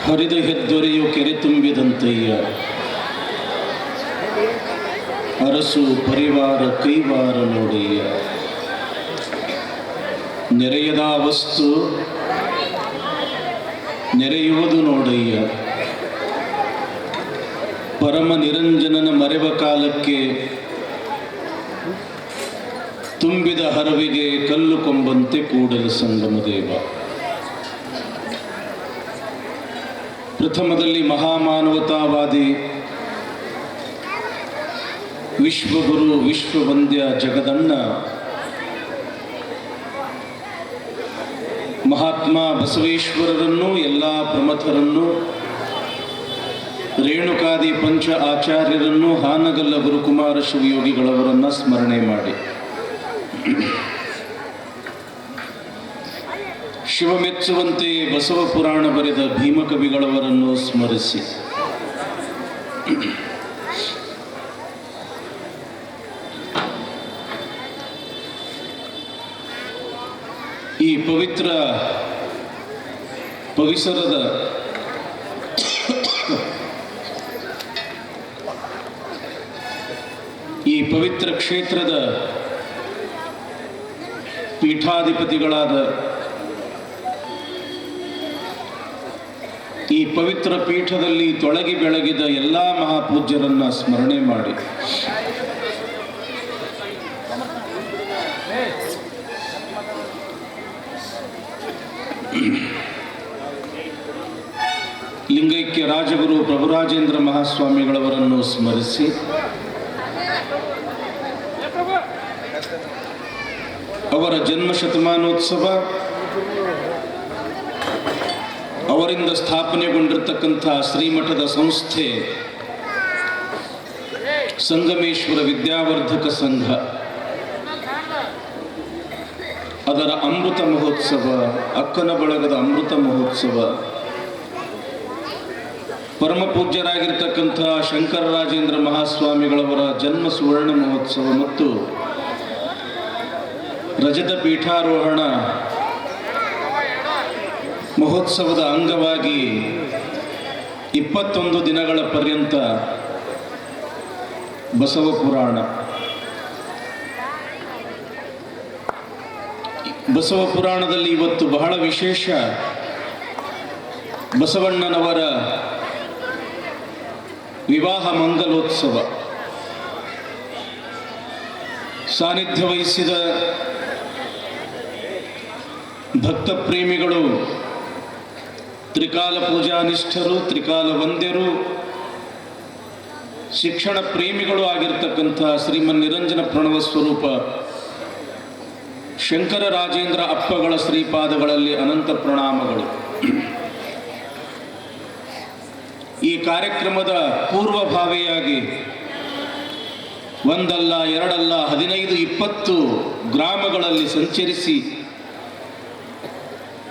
ಹರಿದು ಹೆದ್ದೊರೆಯು ಕೆರೆ ತುಂಬಿದಂತಯ್ಯ, ಅರಸು ಪರಿವಾರ ಕೈವಾರ ನೋಡಯ್ಯ. ನೆರೆಯದ ವಸ್ತು ನೆರೆಯುವುದು ನೋಡಯ್ಯ. ಪರಮ ನಿರಂಜನನ ಮರೆವ ಕಾಲಕ್ಕೆ ತುಂಬಿದ ಹರವಿಗೆ ಕಲ್ಲು ಕೊಂಬಂತೆ ಕೂಡಲು ಸಂಗಮದೇವ. ಪ್ರಥಮದಲ್ಲಿ ಮಹಾಮಾನವತಾವಾದಿ, ವಿಶ್ವಗುರು, ವಿಶ್ವವಂದ್ಯ ಜಗದಣ್ಣ ಮಹಾತ್ಮ ಬಸವೇಶ್ವರರನ್ನು, ಎಲ್ಲ ಪ್ರಮಥರನ್ನು, ರೇಣುಕಾದಿ ಪಂಚ ಆಚಾರ್ಯರನ್ನು, ಹಾನಗಲ್ಲ ಗುರುಕುಮಾರ ಶಿವಯೋಗಿಗಳವರನ್ನು ಸ್ಮರಣೆ ಮಾಡಿ, ಶಿವ ಮೆಚ್ಚುವಂತೆ ಬಸವ ಪುರಾಣ ಬರೆದ ಭೀಮಕವಿಗಳವರನ್ನು ಸ್ಮರಿಸಿ, ಈ ಪವಿತ್ರ ಪರಿಸರದ ಈ ಪವಿತ್ರ ಕ್ಷೇತ್ರದ ಪೀಠಾಧಿಪತಿಗಳಾದ, ಈ ಪವಿತ್ರ ಪೀಠದಲ್ಲಿ ತೊಳಗಿ ಬೆಳಗಿದ ಎಲ್ಲ ಮಹಾಪೂಜ್ಯರನ್ನ ಸ್ಮರಣೆ ಮಾಡಿ, ಲಿಂಗೈಕ್ಯ ರಾಜಗುರು ಪ್ರಭುರಾಜೇಂದ್ರ ಮಹಾಸ್ವಾಮಿಗಳವರನ್ನು ಸ್ಮರಿಸಿ, ಅವರ ಜನ್ಮ ಶತಮಾನೋತ್ಸವ, ಅವರಿಂದ ಸ್ಥಾಪನೆಗೊಂಡಿರತಕ್ಕಂಥ ಶ್ರೀಮಠದ ಸಂಸ್ಥೆ ಸಂಗಮೇಶ್ವರ ವಿದ್ಯಾವರ್ಧಕ ಸಂಘ, ಅದರ ಅಮೃತ ಮಹೋತ್ಸವ, ಅಕ್ಕನ ಬಳಗದ ಅಮೃತ ಮಹೋತ್ಸವ, ಪರಮ ಪೂಜ್ಯರಾಗಿರ್ತಕ್ಕಂಥ ಶಂಕರರಾಜೇಂದ್ರ ಮಹಾಸ್ವಾಮಿಗಳವರ ಜನ್ಮ ಸುವರ್ಣ ಮಹೋತ್ಸವ ಮತ್ತು ರಜತ ಪೀಠಾರೋಹಣ ಮಹೋತ್ಸವದ ಅಂಗವಾಗಿ 21 ದಿನಗಳ ಪರ್ಯಂತ ಬಸವ ಪುರಾಣ, ಬಸವ ಪುರಾಣದಲ್ಲಿ ಇವತ್ತು ಬಹಳ ವಿಶೇಷ, ಬಸವಣ್ಣನವರ ವಿವಾಹ ಮಂಗಲೋತ್ಸವ. ಸಾನ್ನಿಧ್ಯ ವಹಿಸಿದ ಭಕ್ತ ಪ್ರೇಮಿಗಳು, ತ್ರಿಕಾಲ ಪೂಜಾನಿಷ್ಠರು, ತ್ರಿಕಾಲ ವಂದ್ಯರು, ಶಿಕ್ಷಣ ಪ್ರೇಮಿಗಳು ಆಗಿರ್ತಕ್ಕಂಥ ಶ್ರೀಮನ್ ನಿರಂಜನ ಪ್ರಣವ ಸ್ವರೂಪ ಶಂಕರ ರಾಜೇಂದ್ರ ಅಪ್ಪಗಳ ಶ್ರೀಪಾದಗಳಲ್ಲಿ ಅನಂತ ಪ್ರಣಾಮಗಳು. ಈ ಕಾರ್ಯಕ್ರಮದ ಪೂರ್ವಭಾವಿಯಾಗಿ ಒಂದಲ್ಲ, ಎರಡಲ್ಲ, 15-20 ಗ್ರಾಮಗಳಲ್ಲಿ ಸಂಚರಿಸಿ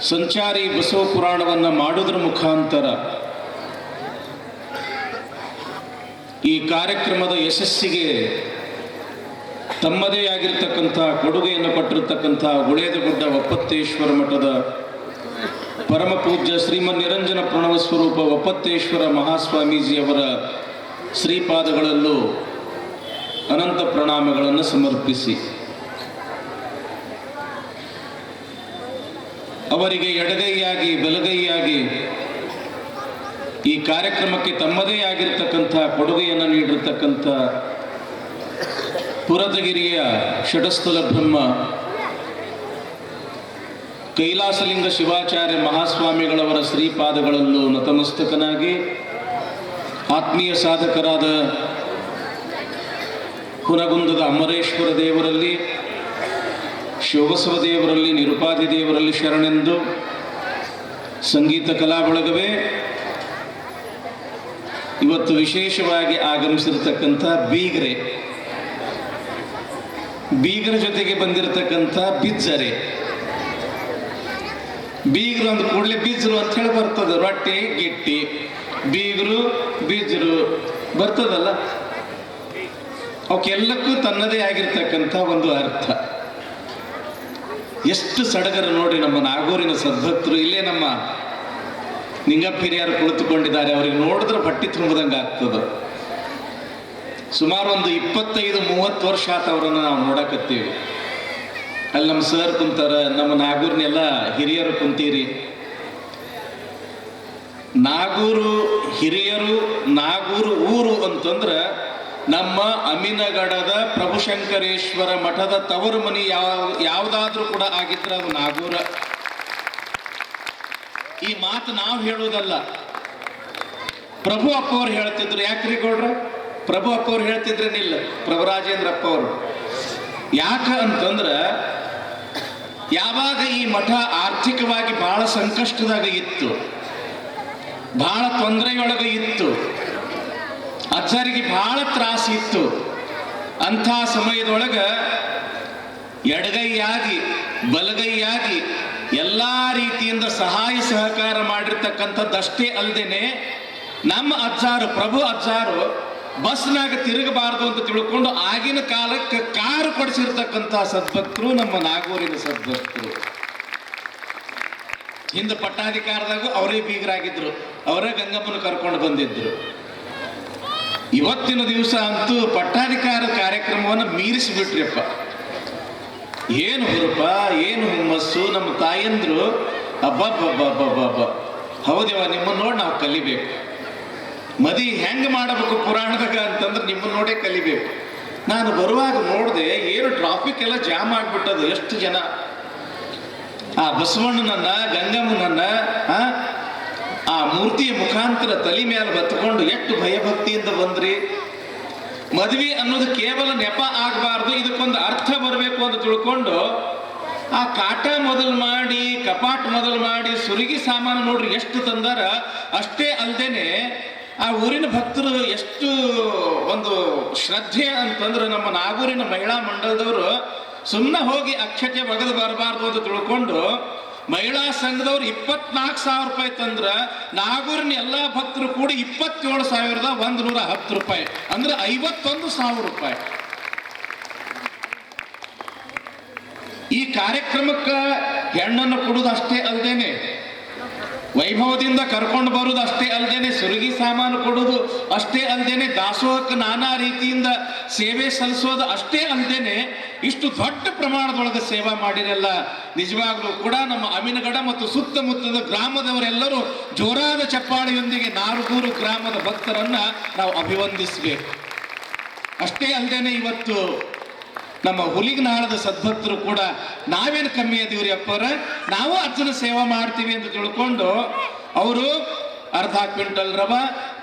ಸಂಚಾರಿ ಬಸವ ಪುರಾಣವನ್ನು ಮಾಡುವುದರ ಮುಖಾಂತರ ಈ ಕಾರ್ಯಕ್ರಮದ ಯಶಸ್ಸಿಗೆ ತಮ್ಮದೇ ಆಗಿರ್ತಕ್ಕಂಥ ಕೊಡುಗೆಯನ್ನು ಕೊಟ್ಟಿರತಕ್ಕಂಥ ಗುಳೇದಗುಡ್ಡ ಒಪ್ಪತ್ತೇಶ್ವರ ಮಠದ ಪರಮ ಪೂಜ್ಯ ಶ್ರೀಮನ್ ನಿರಂಜನ ಪ್ರಣವ ಸ್ವರೂಪ ಒಪ್ಪತ್ತೇಶ್ವರ ಮಹಾಸ್ವಾಮೀಜಿಯವರ ಶ್ರೀಪಾದಗಳಲ್ಲೂ ಅನಂತ ಪ್ರಣಾಮಗಳನ್ನು ಸಮರ್ಪಿಸಿ, ಅವರಿಗೆ ಎಡಗೈಯಾಗಿ ಬಲಗೈಯಾಗಿ ಈ ಕಾರ್ಯಕ್ರಮಕ್ಕೆ ತಮ್ಮದೇ ಆಗಿರ್ತಕ್ಕಂಥ ಕೊಡುಗೆಯನ್ನು ನೀಡಿರ್ತಕ್ಕಂಥ ಪುರದಗಿರಿಯ ಷಟಸ್ಥಲ ಬ್ರಹ್ಮ ಕೈಲಾಸಲಿಂಗ ಶಿವಾಚಾರ್ಯ ಮಹಾಸ್ವಾಮಿಗಳವರ ಶ್ರೀಪಾದಗಳಲ್ಲೂ ನತಮಸ್ತಕನಾಗಿ, ಆತ್ಮೀಯ ಸಾಧಕರಾದ ಹುನಗುಂದದ ಅಮರೇಶ್ವರ ದೇವರಲ್ಲಿ, ಶಿವಬಸವ ದೇವರಲ್ಲಿ, ನಿರುಪಾಧಿ ದೇವರಲ್ಲಿ ಶರಣೆಂದು, ಸಂಗೀತ ಕಲಾ ಬಳಗವೇ ಇವತ್ತು ವಿಶೇಷವಾಗಿ ಆಗಮಿಸಿರ್ತಕ್ಕಂಥ ಬೀಗರ ಜೊತೆಗೆ ಬಂದಿರತಕ್ಕಂಥ ಬಿಜ್ಜರೆ, ಬೀಗರು ಅಂದ ಕೂಡಲೇ ಬೀಜರು ಅಂತ ಹೇಳಿ ಬರ್ತದೆ. ರೊಟ್ಟಿ ಗಿಟ್ಟಿ, ಬೀಗರು ಬೀಜರು ಬರ್ತದಲ್ಲ, ಅವಕ್ಕೆಲ್ಲಕ್ಕೂ ತನ್ನದೇ ಆಗಿರ್ತಕ್ಕಂಥ ಒಂದು ಅರ್ಥ. ಎಷ್ಟು ಸಡಗರ ನೋಡಿ ನಮ್ಮ ನಾಗೂರಿನ ಸದ್ಭಕ್ತರು. ಇಲ್ಲೇ ನಮ್ಮ ನಿಂಗಪ್ಪ ಹಿರಿಯರು ಕುಳಿತುಕೊಂಡಿದ್ದಾರೆ. ಅವ್ರಿಗೆ ನೋಡಿದ್ರೆ ಹೊಟ್ಟಿ ತುಂಬದಂಗೆ ಆಗ್ತದೆ. ಸುಮಾರು ಒಂದು 25-30 ವರ್ಷ ಆತ ಅವರನ್ನು ನಾವು ನೋಡಕತ್ತೀವಿ. ಅಲ್ಲಿ ನಮ್ಮ ಸರ್ ಕುಂತಾರ, ನಮ್ಮ ನಾಗೂರ್ನೆಲ್ಲ ಹಿರಿಯರು ಕುಂತೀರಿ. ನಾಗೂರು ಹಿರಿಯರು, ನಾಗೂರು ಊರು ಅಂತಂದ್ರೆ ನಮ್ಮ ಅಮೀನಗಡದ ಪ್ರಭುಶಂಕರೇಶ್ವರ ಮಠದ ತವರು ಮನಿ ಯಾವುದಾದ್ರೂ ಕೂಡ ಆಗಿದ್ರೆ ಅದು ನಾಗೂರ. ಈ ಮಾತು ನಾವು ಹೇಳುವುದಲ್ಲ, ಪ್ರಭು ಅಪ್ಪ ಅವ್ರು ಹೇಳ್ತಿದ್ರು. ಯಾಕ್ರಿ ಗೌಡ್ರ? ಪ್ರಭು ಅಪ್ಪ ಅವ್ರು ಹೇಳ್ತಿದ್ರೇನಿಲ್ಲ, ಪ್ರಭುರಾಜೇಂದ್ರ ಅಪ್ಪ ಅವರು. ಯಾಕ ಅಂತಂದ್ರ ಯಾವಾಗ ಈ ಮಠ ಆರ್ಥಿಕವಾಗಿ ಬಹಳ ಸಂಕಷ್ಟದಾಗ ಇತ್ತು, ಬಹಳ ತೊಂದರೆಯೊಳಗೆ ಇತ್ತು, ಅಜ್ಜರಿಗೆ ಬಹಳ ತ್ರಾಸ ಇತ್ತು, ಅಂಥ ಸಮಯದೊಳಗ ಎಡಗೈಯಾಗಿ ಬಲಗೈಯಾಗಿ ಎಲ್ಲ ರೀತಿಯಿಂದ ಸಹಾಯ ಸಹಕಾರ ಮಾಡಿರ್ತಕ್ಕಂಥದ್ದಷ್ಟೇ ಅಲ್ಲದೇನೆ ನಮ್ಮ ಅಜ್ಜಾರು, ಪ್ರಭು ಅಜ್ಜಾರು ಬಸ್ನಾಗ ತಿರುಗಬಾರದು ಅಂತ ತಿಳ್ಕೊಂಡು ಆಗಿನ ಕಾಲಕ್ಕೆ ಕಾರು ಕೊಡಿಸಿರ್ತಕ್ಕಂಥ ಸದ್ಭಕ್ತರು ನಮ್ಮ ನಾಗೂರಿನ ಸದ್ಭಕ್ತರು. ಹಿಂದೆ ಪಟ್ಟಾಧಿಕಾರದಾಗ ಅವರೇ ಬೀಗರಾಗಿದ್ರು, ಅವರೇ ಗಂಗಮ್ಮನ ಕರ್ಕೊಂಡು ಬಂದಿದ್ರು. ಇವತ್ತಿನ ದಿವಸ ಅಂತೂ ಪಟ್ಟಾಧಿಕಾರ ಕಾರ್ಯಕ್ರಮವನ್ನು ಮೀರಿಸಿಬಿಟ್ರಿಯಪ್ಪ. ಏನು ಹುರುಪ, ಏನು ಹುಮ್ಮಸ್ಸು. ನಮ್ಮ ತಾಯಂದ್ರು ಅಬ್ಬಬ್ಬಬ್ಬಬ್ಬಬ್ಬ, ಹೌದವ ನಿಮ್ಮನ್ನು ನೋಡಿ ನಾವು ಕಲಿಬೇಕು. ಮದಿ ಹೆಂಗ್ ಮಾಡಬೇಕು ಪುರಾಣದಾಗ ಅಂತಂದ್ರೆ ನಿಮ್ಮನ್ನು ನೋಡೇ ಕಲಿಬೇಕು. ನಾನು ಬರುವಾಗ ನೋಡಿದೆ, ಏನು ಟ್ರಾಫಿಕ್ ಎಲ್ಲ ಜಾಮ್ ಆಗ್ಬಿಟ್ಟದು. ಎಷ್ಟು ಜನ ಆ ಬಸವಣ್ಣನನ್ನ, ಗಂಗಮ್ಮನನ್ನ ಆ ಮೂರ್ತಿಯ ಮುಖಾಂತರ ತಲೆ ಮೇಲೆ ಬತ್ಕೊಂಡು ಎಷ್ಟು ಭಯಭಕ್ತಿಯಿಂದ ಬಂದ್ರಿ. ಮದ್ವೆ ಅನ್ನೋದು ಕೇವಲ ನೆಪ ಆಗಬಾರ್ದು, ಇದಕ್ಕೊಂದು ಅರ್ಥ ಬರಬೇಕು ಅಂತ ತಿಳ್ಕೊಂಡು ಆ ಕಾಟ ಮೊದಲು ಮಾಡಿ, ಕಪಾಟ್ ಮೊದಲು ಮಾಡಿ, ಸುರಿಗಿ ಸಾಮಾನು ನೋಡ್ರಿ ಎಷ್ಟು ತಂದಾರ. ಅಷ್ಟೇ ಅಲ್ದೇನೆ ಆ ಊರಿನ ಭಕ್ತರು ಎಷ್ಟು ಒಂದು ಶ್ರದ್ಧೆ ಅಂತಂದ್ರೆ, ನಮ್ಮ ನಾಗೂರಿನ ಮಹಿಳಾ ಮಂಡಲದವರು ಸುಮ್ಮನೆ ಹೋಗಿ ಅಕ್ಷತೆ ಒಗೆದು ಬರಬಾರ್ದು ಅಂತ ತಿಳ್ಕೊಂಡು ಮಹಿಳಾ ಸಂಘದವ್ರು 24,000 ರೂಪಾಯಿ ತಂದ್ರ, ನಾಗೂರಿನ ಎಲ್ಲಾ ಭಕ್ತರು ಕೂಡಿ 27,110 ರೂಪಾಯಿ, ಅಂದ್ರೆ 51,000 ರೂಪಾಯಿ. ಈ ಕಾರ್ಯಕ್ರಮಕ್ಕೆ ಹೆಣ್ಣನ್ನು ಕೊಡುವುದು ಅಷ್ಟೇ ಅಲ್ದೇನೆ, ವೈಭವದಿಂದ ಕರ್ಕೊಂಡು ಬರುವುದು ಅಷ್ಟೇ ಅಲ್ದೇನೆ, ಸುರುಗಿ ಸಾಮಾನು ಕೊಡುವುದು ಅಷ್ಟೇ ಅಲ್ದೇನೆ, ದಾಸೋಹಕ್ಕೆ ನಾನಾ ರೀತಿಯಿಂದ ಸೇವೆ ಸಲ್ಲಿಸೋದು ಅಷ್ಟೇ ಅಲ್ದೇನೆ, ಇಷ್ಟು ದೊಡ್ಡ ಪ್ರಮಾಣದೊಳಗೆ ಸೇವಾ ಮಾಡಿರಲ್ಲ. ನಿಜವಾಗ್ಲೂ ಕೂಡ ನಮ್ಮ ಅಮೀನಗಡ ಮತ್ತು ಸುತ್ತಮುತ್ತದ ಗ್ರಾಮದವರೆಲ್ಲರೂ ಜೋರಾದ ಚಪ್ಪಾಳೆಯೊಂದಿಗೆ ನಾಗೂರು ಗ್ರಾಮದ ಭಕ್ತರನ್ನ ನಾವು ಅಭಿವಂದಿಸಬೇಕು. ಅಷ್ಟೇ ಅಲ್ದೇನೆ ಇವತ್ತು ನಮ್ಮ ಹುಲಿಗನಾಳದ ಸದ್ಭಕ್ತರು ಕೂಡ ನಾವೇನು ಕಮ್ಮಿ ಅದೀವ್ರಿ ಅಪ್ಪರ, ನಾವು ಅಜ್ಜನ ಸೇವಾ ಮಾಡ್ತೀವಿ ಅಂತ ತಿಳ್ಕೊಂಡು ಅವರು ಅರ್ಧ ಕ್ವಿಂಟಲ್ ರವ,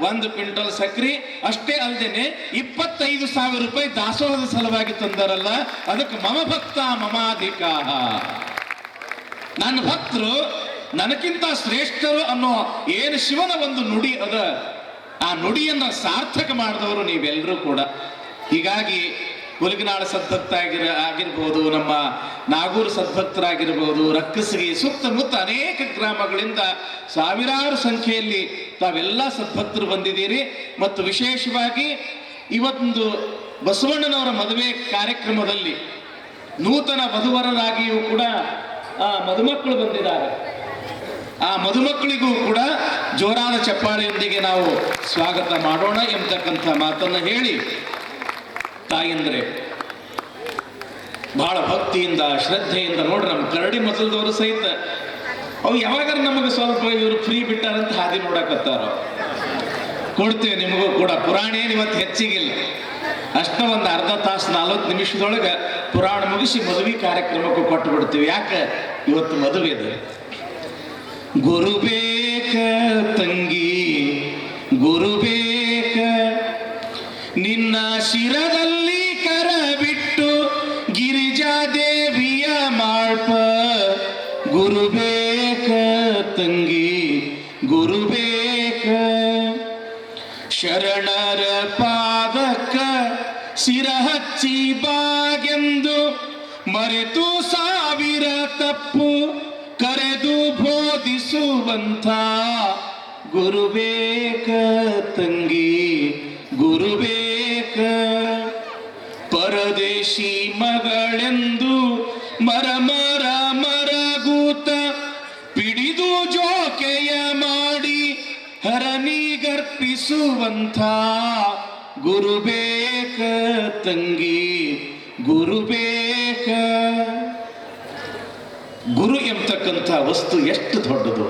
1 ಕ್ವಿಂಟಲ್ ಸಕ್ರಿ, ಅಷ್ಟೇ ಅಲ್ದೇನೆ 25,000 ರೂಪಾಯಿ ದಾಸೋಹದ ಸಲುವಾಗಿ ತಂದಾರಲ್ಲ. ಅದಕ್ಕೆ ಮಮ ಭಕ್ತ ಮಮಾಧಿಕಾಹ, ನನ್ನ ಭಕ್ತರು ನನಗಿಂತ ಶ್ರೇಷ್ಠರು ಅನ್ನೋ ಏನು ಶಿವನ ಒಂದು ನುಡಿ ಅದ, ಆ ನುಡಿಯನ್ನ ಸಾರ್ಥಕ ಮಾಡಿದವರು ನೀವೆಲ್ಲರೂ ಕೂಡ. ಹೀಗಾಗಿ ಹುಲಿಗನಾಳ ಸದ್ಭಕ್ತ ಆಗಿರ್ಬೋದು, ನಮ್ಮ ನಾಗೂರು ಸದ್ಭಕ್ತರಾಗಿರ್ಬೋದು, ರಕ್ಕಸಗಿ ಸುತ್ತಮುತ್ತ ಅನೇಕ ಗ್ರಾಮಗಳಿಂದ ಸಾವಿರಾರು ಸಂಖ್ಯೆಯಲ್ಲಿ ತಾವೆಲ್ಲ ಸದ್ಭಕ್ತರು ಬಂದಿದ್ದೀರಿ. ಮತ್ತು ವಿಶೇಷವಾಗಿ ಇವತ್ತೊಂದು ಬಸವಣ್ಣನವರ ಮದುವೆ ಕಾರ್ಯಕ್ರಮದಲ್ಲಿ ನೂತನ ವಧುವರರಾಗಿಯೂ ಕೂಡ ಮದುಮಕ್ಕಳು ಬಂದಿದ್ದಾರೆ. ಆ ಮದುಮಕ್ಕಳಿಗೂ ಕೂಡ ಜೋರಾದ ಚಪ್ಪಾಳೆಯೊಂದಿಗೆ ನಾವು ಸ್ವಾಗತ ಮಾಡೋಣ ಎಂಬತಕ್ಕಂಥ ಮಾತನ್ನು ಹೇಳಿ, ತಾಯಂದ್ರೆ ಬಹಳ ಭಕ್ತಿಯಿಂದ ಶ್ರದ್ಧೆಯಿಂದ ನೋಡ್ರಿ, ನಮ್ಮ ಕರಡಿ ಮಸಲ್ದವರು ಸಹಿತ ಅವು ಯಾವಾಗಾರ ನಮಗೆ ಸ್ವಲ್ಪ ಇವರು ಫ್ರೀ ಬಿಟ್ಟಾರಂತ ಹಾದಿ ನೋಡಕತ್ತಾರ. ಕೊಡ್ತೇವೆ ನಿಮಗೂ ಕೂಡ. ಪುರಾಣ ಏನು ಇವತ್ತು ಹೆಚ್ಚಿಗಿಲ್ಲ, ಅಷ್ಟ ಒಂದು ಅರ್ಧ ತಾಸು 40 ನಿಮಿಷದೊಳಗೆ ಪುರಾಣ ಮುಗಿಸಿ ಮದುವೆ ಕಾರ್ಯಕ್ರಮಕ್ಕೂ ಕೊಟ್ಟು ಬಿಡ್ತೀವಿ. ಯಾಕೆ ಇವತ್ತು ಮದುವೆ ಇದೆ. ಗುರು ಬೇಕ ತಂಗಿ ಗುರು ಬೇಕ, ನಿನ್ನ ಶಿರದಲ್ಲಿ ಕರ ಬಿಟ್ಟು ಗಿರಿಜಾದೇವಿಯ ಮಾಡ್ಪ. ಗುರು ಬೇಕ ತಂಗಿ ಗುರು ಬೇಕ, ಶರಣರ ಪಾದಕ್ಕ ಶಿರ ಹಚ್ಚಿ ಬಾಗೆಂದು ಮರೆತು ಸಾವಿರ ತಪ್ಪು ಕರೆದು ಬೋಧಿಸುವಂಥ. ಗುರು ಬೇಕ ತಂಗಿ ಗುರು ಬೇಕ, ಪರದೇಶಿ ಮಗಳೆಂದು ಮರ ಮರಗೂತ ಪಿಡಿದು ಜೋಕೆಯ ಮಾಡಿ ಹರನಿಗರ್ಪಿಸುವಂಥ ಗುರು ಬೇಕ ತಂಗಿ, ಗುರು ಬೇಕ. ಗುರು ಎಂಬತಕ್ಕಂಥ ವಸ್ತು ಎಷ್ಟು ದೊಡ್ಡದು.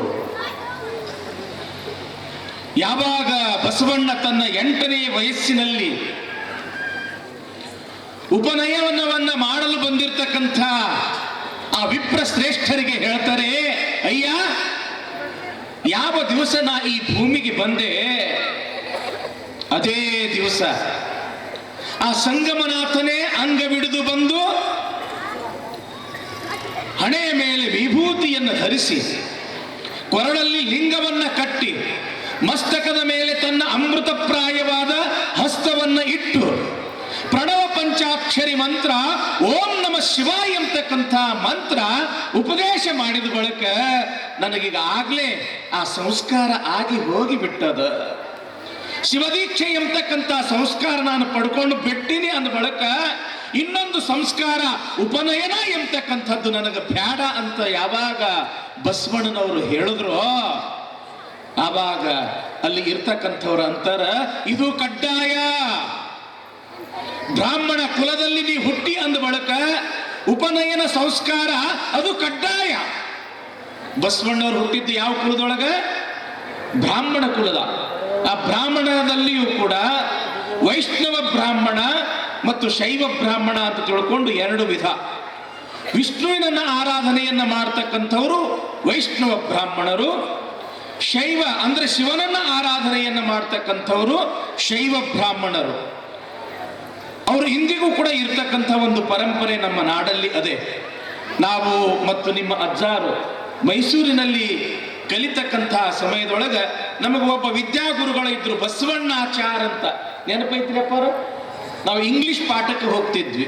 ಯಾವಾಗ ಬಸವಣ್ಣ ತನ್ನ 8ನೇ ವಯಸ್ಸಿನಲ್ಲಿ ಉಪನಯನವನ್ನ ಮಾಡಲು ಬಂದಿರತಕ್ಕಂಥ ಆ ವಿಪ್ರ ಶ್ರೇಷ್ಠರಿಗೆ ಹೇಳ್ತಾರೆ, ಅಯ್ಯ, ಯಾವ ದಿವಸ ನಾ ಈ ಭೂಮಿಗೆ ಬಂದೆ ಅದೇ ದಿವಸ ಆ ಸಂಗಮನಾಥನೇ ಅಂಗವಿಡಿದು ಬಂದು ಹಣೆಯ ಮೇಲೆ ವಿಭೂತಿಯನ್ನು ಧರಿಸಿ, ಕೊರಳಲ್ಲಿ ಲಿಂಗವನ್ನ ಕಟ್ಟಿ, ಮಸ್ತಕದ ಮೇಲೆ ತನ್ನ ಅಮೃತಪ್ರಾಯವಾದ ಹಸ್ತವನ್ನ ಇಟ್ಟು ಪ್ರಣವ ಪಂಚಾಕ್ಷರಿ ಮಂತ್ರ ಓಂ ನಮ ಶಿವಾಯ ಎಂಬತಕ್ಕಂಥ ಮಂತ್ರ ಉಪದೇಶ ಮಾಡಿದ ಬಳಿಕ ನನಗೀಗ ಆಗ್ಲೇ ಆ ಸಂಸ್ಕಾರ ಆಗಿ ಹೋಗಿ ಬಿಟ್ಟದ. ಶಿವದೀಕ್ಷೆ ಎಂಬತಕ್ಕಂಥ ಸಂಸ್ಕಾರ ನಾನು ಪಡ್ಕೊಂಡು ಬಿಟ್ಟಿನಿ ಅಂದ ಬಳಿಕ ಇನ್ನೊಂದು ಸಂಸ್ಕಾರ ಉಪನಯನ ಎಂಬತಕ್ಕಂಥದ್ದು ನನಗೆ ಬೇಡ ಅಂತ ಯಾವಾಗ ಬಸವಣ್ಣನವರು ಹೇಳಿದ್ರು, ಆವಾಗ ಅಲ್ಲಿ ಇರ್ತಕ್ಕಂಥವ್ರ ಅಂತಾರ, ಇದು ಕಡ್ಡಾಯ. ಬ್ರಾಹ್ಮಣ ಕುಲದಲ್ಲಿ ನೀ ಹುಟ್ಟಿ ಅಂದ ಬಳಿಕ ಉಪನಯನ ಸಂಸ್ಕಾರ ಅದು ಕಡ್ಡಾಯ. ಬಸವಣ್ಣವ್ರು ಹುಟ್ಟಿದ್ದು ಯಾವ ಕುಲದೊಳಗ? ಬ್ರಾಹ್ಮಣ ಕುಲದ. ಆ ಬ್ರಾಹ್ಮಣದಲ್ಲಿಯೂ ಕೂಡ ವೈಷ್ಣವ ಬ್ರಾಹ್ಮಣ ಮತ್ತು ಶೈವ ಬ್ರಾಹ್ಮಣ ಅಂತ ತಿಳ್ಕೊಂಡು 2 ವಿಧ. ವಿಷ್ಣುವಿನ ಆರಾಧನೆಯನ್ನ ಮಾಡ್ತಕ್ಕಂಥವರು ವೈಷ್ಣವ ಬ್ರಾಹ್ಮಣರು, ಶೈವ ಅಂದ್ರೆ ಶಿವನನ್ನ ಆರಾಧನೆಯನ್ನ ಮಾಡ್ತಕ್ಕಂಥವರು ಶೈವ ಬ್ರಾಹ್ಮಣರು. ಅವರು ಇಂದಿಗೂ ಕೂಡ ಇರ್ತಕ್ಕಂಥ ಒಂದು ಪರಂಪರೆ ನಮ್ಮ ನಾಡಲ್ಲಿ ಅದೇ. ನಾವು ಮತ್ತು ನಿಮ್ಮ ಅಜ್ಜಾರು ಮೈಸೂರಿನಲ್ಲಿ ಕಲಿತಕ್ಕಂಥ ಸಮಯದೊಳಗೆ ನಮಗೆ ಒಬ್ಬ ವಿದ್ಯಾಗುರುಗಳು ಇದ್ರು, ಬಸವಣ್ಣಾಚಾರ್ ಅಂತ. ನೆನಪೈತ್ರಿಯಪ್ಪ ಅವರು? ನಾವು ಇಂಗ್ಲಿಷ್ ಪಾಠಕ್ಕೆ ಹೋಗ್ತಿದ್ವಿ.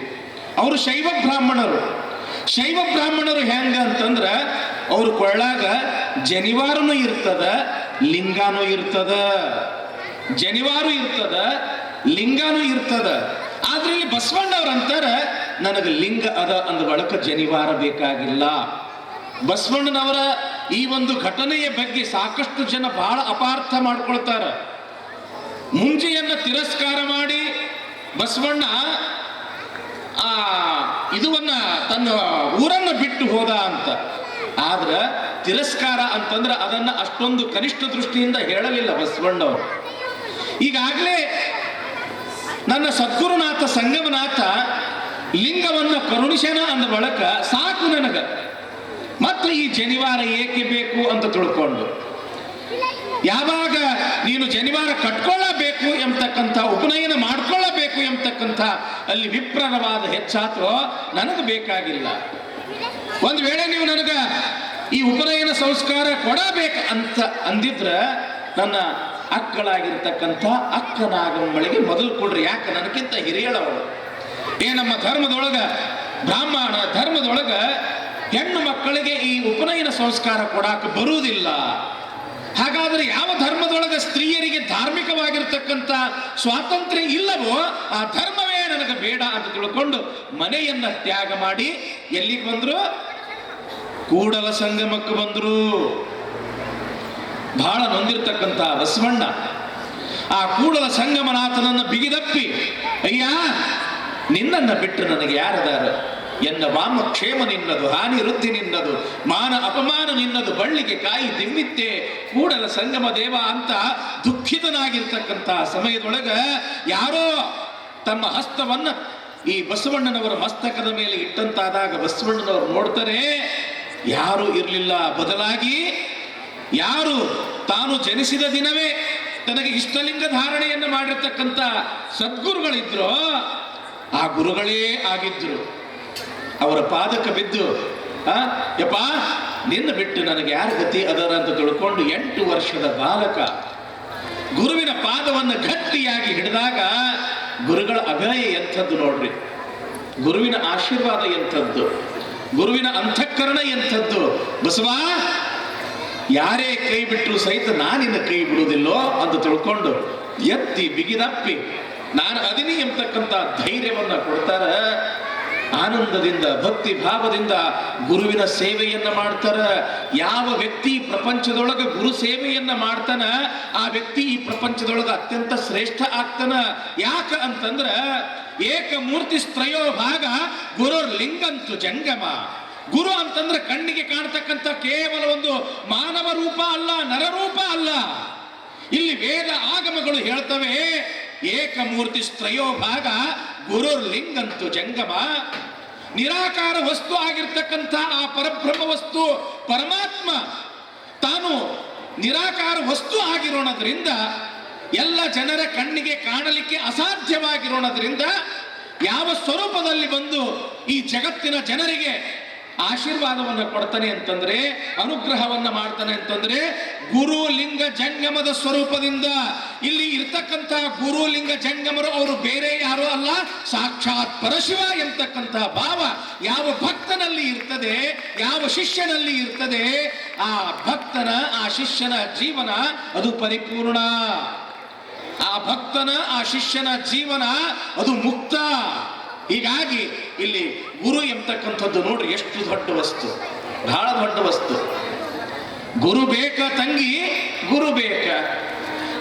ಅವರು ಶೈವ ಬ್ರಾಹ್ಮಣರು. ಶೈವ ಬ್ರಾಹ್ಮಣರು ಹೆಂಗ ಅಂತಂದ್ರ ಅವ್ರ ಕೊಳ್ಳಾಗ ಜನಿವಾರನೂ ಇರ್ತದ, ಲಿಂಗಾನೂ ಇರ್ತದ. ಜನಿವಾರು ಇರ್ತದ, ಲಿಂಗಾನೂ ಇರ್ತದ. ಆದ್ರೆ ಇಲ್ಲಿ ಬಸವಣ್ಣವ್ರ ಅಂತಾರ, ನನಗೆ ಲಿಂಗ ಅದ ಅಂದ ಬಳಿಕ ಜನಿವಾರ ಬೇಕಾಗಿಲ್ಲ. ಬಸವಣ್ಣನವರ ಈ ಒಂದು ಘಟನೆಯ ಬಗ್ಗೆ ಸಾಕಷ್ಟು ಜನ ಬಹಳ ಅಪಾರ್ಥ ಮಾಡ್ಕೊಳ್ತಾರ. ಮುಂಜೆಯನ್ನ ತಿರಸ್ಕಾರ ಮಾಡಿ ಬಸವಣ್ಣ ಇದುವನ್ನ ತನ್ನ ಊರನ್ನ ಬಿಟ್ಟು ಹೋದ ಅಂತ. ಆದ್ರ ತಿರಸ್ಕಾರ ಅಂತಂದ್ರೆ ಅದನ್ನ ಅಷ್ಟೊಂದು ಕನಿಷ್ಠ ದೃಷ್ಟಿಯಿಂದ ಹೇಳಲಿಲ್ಲ ಬಸವಣ್ಣವರು. ಈಗಾಗಲೇ ನನ್ನ ಸದ್ಗುರುನಾಥ ಸಂಗಮನಾಥ ಲಿಂಗವನ್ನ ಕರುಣಿಸನ ಅಂದ ಬಳಿಕ ಸಾಕು ನನಗ, ಮತ್ತು ಈ ಜನಿವಾರ ಏಕೆ ಬೇಕು ಅಂತ ತಿಳ್ಕೊಂಡು, ಯಾವಾಗ ನೀನು ಜನಿವಾರ ಕಟ್ಕೊಳ್ಳಬೇಕು ಎಂಬತಕ್ಕಂಥ, ಉಪನಯನ ಮಾಡ್ಕೊಳ್ಳಬೇಕು ಎಂಬತಕ್ಕಂಥ ಅಲ್ಲಿ ವಿಪ್ರರವಾದ ಹೆಚ್ಚಾತೋ ನನಗೆ ಬೇಕಾಗಿಲ್ಲ. ಒಂದು ವೇಳೆ ನೀವು ನನಗ ಈ ಉಪನಯನ ಸಂಸ್ಕಾರ ಕೊಡಬೇಕು ಅಂತ ಅಂದಿದ್ರ ನನ್ನ ಅಕ್ಕಳಾಗಿರ್ತಕ್ಕಂಥ ಅಕ್ಕನಾಗಮ್ಮಳಿಗೆ ಮೊದಲು ಕೊಡ್ರಿ. ಯಾಕೆ? ನನಗಿಂತ ಹಿರಿಯಳವಳು. ನಮ್ಮ ಧರ್ಮದೊಳಗ, ಬ್ರಾಹ್ಮಣ ಧರ್ಮದೊಳಗ ಹೆಣ್ಣು ಮಕ್ಕಳಿಗೆ ಈ ಉಪನಯನ ಸಂಸ್ಕಾರ ಕೊಡಾಕ ಬರುವುದಿಲ್ಲ. ಹಾಗಾದ್ರೆ ಯಾವ ಧರ್ಮದೊಳಗ ಸ್ತ್ರೀಯರಿಗೆ ಧಾರ್ಮಿಕವಾಗಿರ್ತಕ್ಕಂಥ ಸ್ವಾತಂತ್ರ್ಯ ಇಲ್ಲವೋ ಆ ಧರ್ಮವೇ ನನಗೆ ಬೇಡ ಅಂತ ತಿಳ್ಕೊಂಡು ಮನೆಯನ್ನ ತ್ಯಾಗ ಮಾಡಿ ಎಲ್ಲಿಗೆ ಬಂದ್ರು? ಕೂಡಲ ಸಂಗಮಕ್ಕೆ ಬಂದ್ರು. ಬಹಳ ನೊಂದಿರ್ತಕ್ಕಂಥ ಬಸವಣ್ಣ ಆ ಕೂಡಲ ಸಂಗಮನಾಥನನ್ನ ಬಿಗಿದಪ್ಪಿ, ಅಯ್ಯ, ನಿನ್ನನ್ನ ಬಿಟ್ಟು ನನಗೆ ಯಾರದಾರ? ಎನ್ನ ವಾಮ ಕ್ಷೇಮ ನಿನ್ನದು, ಹಾನಿ ವೃದ್ಧಿ ನಿನ್ನದು, ಮಾನ ಅಪಮಾನ ನಿನ್ನದು, ಬಳ್ಳಿಗೆ ಕಾಯಿ ದಿಮ್ಮಿತ್ತೆ ಕೂಡಲ ಸಂಗಮ ದೇವ ಅಂತ ದುಃಖಿತನಾಗಿರ್ತಕ್ಕಂಥ ಸಮಯದೊಳಗ ಯಾರೋ ತಮ್ಮ ಹಸ್ತವನ್ನ ಈ ಬಸವಣ್ಣನವರ ಮಸ್ತಕದ ಮೇಲೆ ಇಟ್ಟಂತಾದಾಗ ಬಸವಣ್ಣನವರು ನೋಡ್ತಾರೆ, ಯಾರು ಇರಲಿಲ್ಲ. ಬದಲಾಗಿ ಯಾರು ತಾನು ಜನಿಸಿದ ದಿನವೇ ತನಗೆ ಇಷ್ಟಲಿಂಗ ಧಾರಣೆಯನ್ನು ಮಾಡಿರ್ತಕ್ಕಂಥ ಸದ್ಗುರುಗಳಿದ್ರು, ಆ ಗುರುಗಳೇ ಆಗಿದ್ರು. ಅವರ ಪಾದಕ್ಕೆ ಬಿದ್ದು, ಯಪ್ಪ, ನಿನ್ನ ಬಿಟ್ಟು ನನಗೆ ಯಾರ ಗತಿ ಅದರ ಅಂತ ತಿಳ್ಕೊಂಡು 8 ವರ್ಷದ ಬಾಲಕ ಗುರುವಿನ ಪಾದವನ್ನು ಗಟ್ಟಿಯಾಗಿ ಹಿಡಿದಾಗ ಗುರುಗಳ ಅಭಯ ಎಂಥದ್ದು ನೋಡ್ರಿ. ಗುರುವಿನ ಆಶೀರ್ವಾದ ಎಂಥದ್ದು, ಗುರುವಿನ ಅಂತಃಕರಣ ಎಂಥದ್ದು. ಬಸವ, ಯಾರೇ ಕೈ ಬಿಟ್ಟರು ಸಹಿತ ನಾನಿನ್ನ ಕೈ ಬಿಡುವುದಿಲ್ಲೋ ಅಂತ ತಿಳ್ಕೊಂಡು ಎತ್ತಿ ಬಿಗಿದಪ್ಪಿ ನಾನು ಅದಿನಿ ಎಂಬತಕ್ಕಂಥ ಧೈರ್ಯವನ್ನ ಕೊಡ್ತಾರ. ಆನಂದದಿಂದ ಭಕ್ತಿ ಭಾವದಿಂದ ಗುರುವಿನ ಸೇವೆಯನ್ನ ಮಾಡ್ತಾರ. ಯಾವ ವ್ಯಕ್ತಿ ಪ್ರಪಂಚದೊಳಗ ಗುರು ಸೇವೆಯನ್ನ ಮಾಡ್ತಾನ ಆ ವ್ಯಕ್ತಿ ಈ ಪ್ರಪಂಚದೊಳಗ ಅತ್ಯಂತ ಶ್ರೇಷ್ಠ ಆಗ್ತಾನ. ಯಾಕ ಅಂತಂದ್ರ ಏಕಮೂರ್ತಿ ಸ್ತ್ರಯೋ ಭಾಗ ಗುರುರ್ ಲಿಂಗಂತು ಜಂಗಮ. ಗುರು ಅಂತಂದ್ರೆ ಕಣ್ಣಿಗೆ ಕಾಣ್ತಕ್ಕಂಥ ಕೇವಲ ಒಂದು ಮಾನವ ರೂಪ ಅಲ್ಲ, ನರರೂಪ ಅಲ್ಲ. ಇಲ್ಲಿ ವೇದ ಆಗಮಗಳು ಹೇಳ್ತವೆ ಏಕಮೂರ್ತಿ ಸ್ತ್ರಯೋ ಭಾಗ ಗುರುರ್ ಲಿಂಗಂತು ಜಂಗಮ. ನಿರಾಕಾರ ವಸ್ತು ಆಗಿರ್ತಕ್ಕಂಥ ಆ ಪರಬ್ರಹ್ಮ ವಸ್ತು ಪರಮಾತ್ಮ ತಾನು ನಿರಾಕಾರ ವಸ್ತು ಆಗಿರೋಣದ್ರಿಂದ, ಎಲ್ಲ ಜನರ ಕಣ್ಣಿಗೆ ಕಾಣಲಿಕ್ಕೆ ಅಸಾಧ್ಯವಾಗಿರೋಣದ್ರಿಂದ ಯಾವ ಸ್ವರೂಪದಲ್ಲಿ ಬಂದು ಈ ಜಗತ್ತಿನ ಜನರಿಗೆ ಆಶೀರ್ವಾದವನ್ನು ಕೊಡ್ತಾನೆ ಅಂತಂದ್ರೆ, ಅನುಗ್ರಹವನ್ನ ಮಾಡ್ತಾನೆ ಅಂತಂದ್ರೆ ಗುರು ಲಿಂಗ ಜಂಗಮದ ಸ್ವರೂಪದಿಂದ. ಇಲ್ಲಿ ಇರ್ತಕ್ಕಂಥ ಗುರು ಲಿಂಗ ಜಂಗಮರು ಅವರು ಬೇರೆ ಯಾರು ಅಲ್ಲ, ಸಾಕ್ಷಾತ್ ಪರಶಿವ ಎಂತಕ್ಕಂಥ ಭಾವ ಯಾವ ಭಕ್ತನಲ್ಲಿ ಇರ್ತದೆ, ಯಾವ ಶಿಷ್ಯನಲ್ಲಿ ಇರ್ತದೆ, ಆ ಭಕ್ತನ ಆ ಶಿಷ್ಯನ ಜೀವನ ಅದು ಪರಿಪೂರ್ಣ. ಆ ಭಕ್ತನ ಆ ಶಿಷ್ಯನ ಜೀವನ ಅದು ಮುಕ್ತ. ಹೀಗಾಗಿ ಇಲ್ಲಿ ಗುರು ಎಂಬತಕ್ಕಂಥದ್ದು ನೋಡ್ರಿ ಎಷ್ಟು ದೊಡ್ಡ ವಸ್ತು, ಬಹಳ ದೊಡ್ಡ ವಸ್ತು. ಗುರು ಬೇಕ ತಂಗಿ, ಗುರು ಬೇಕ.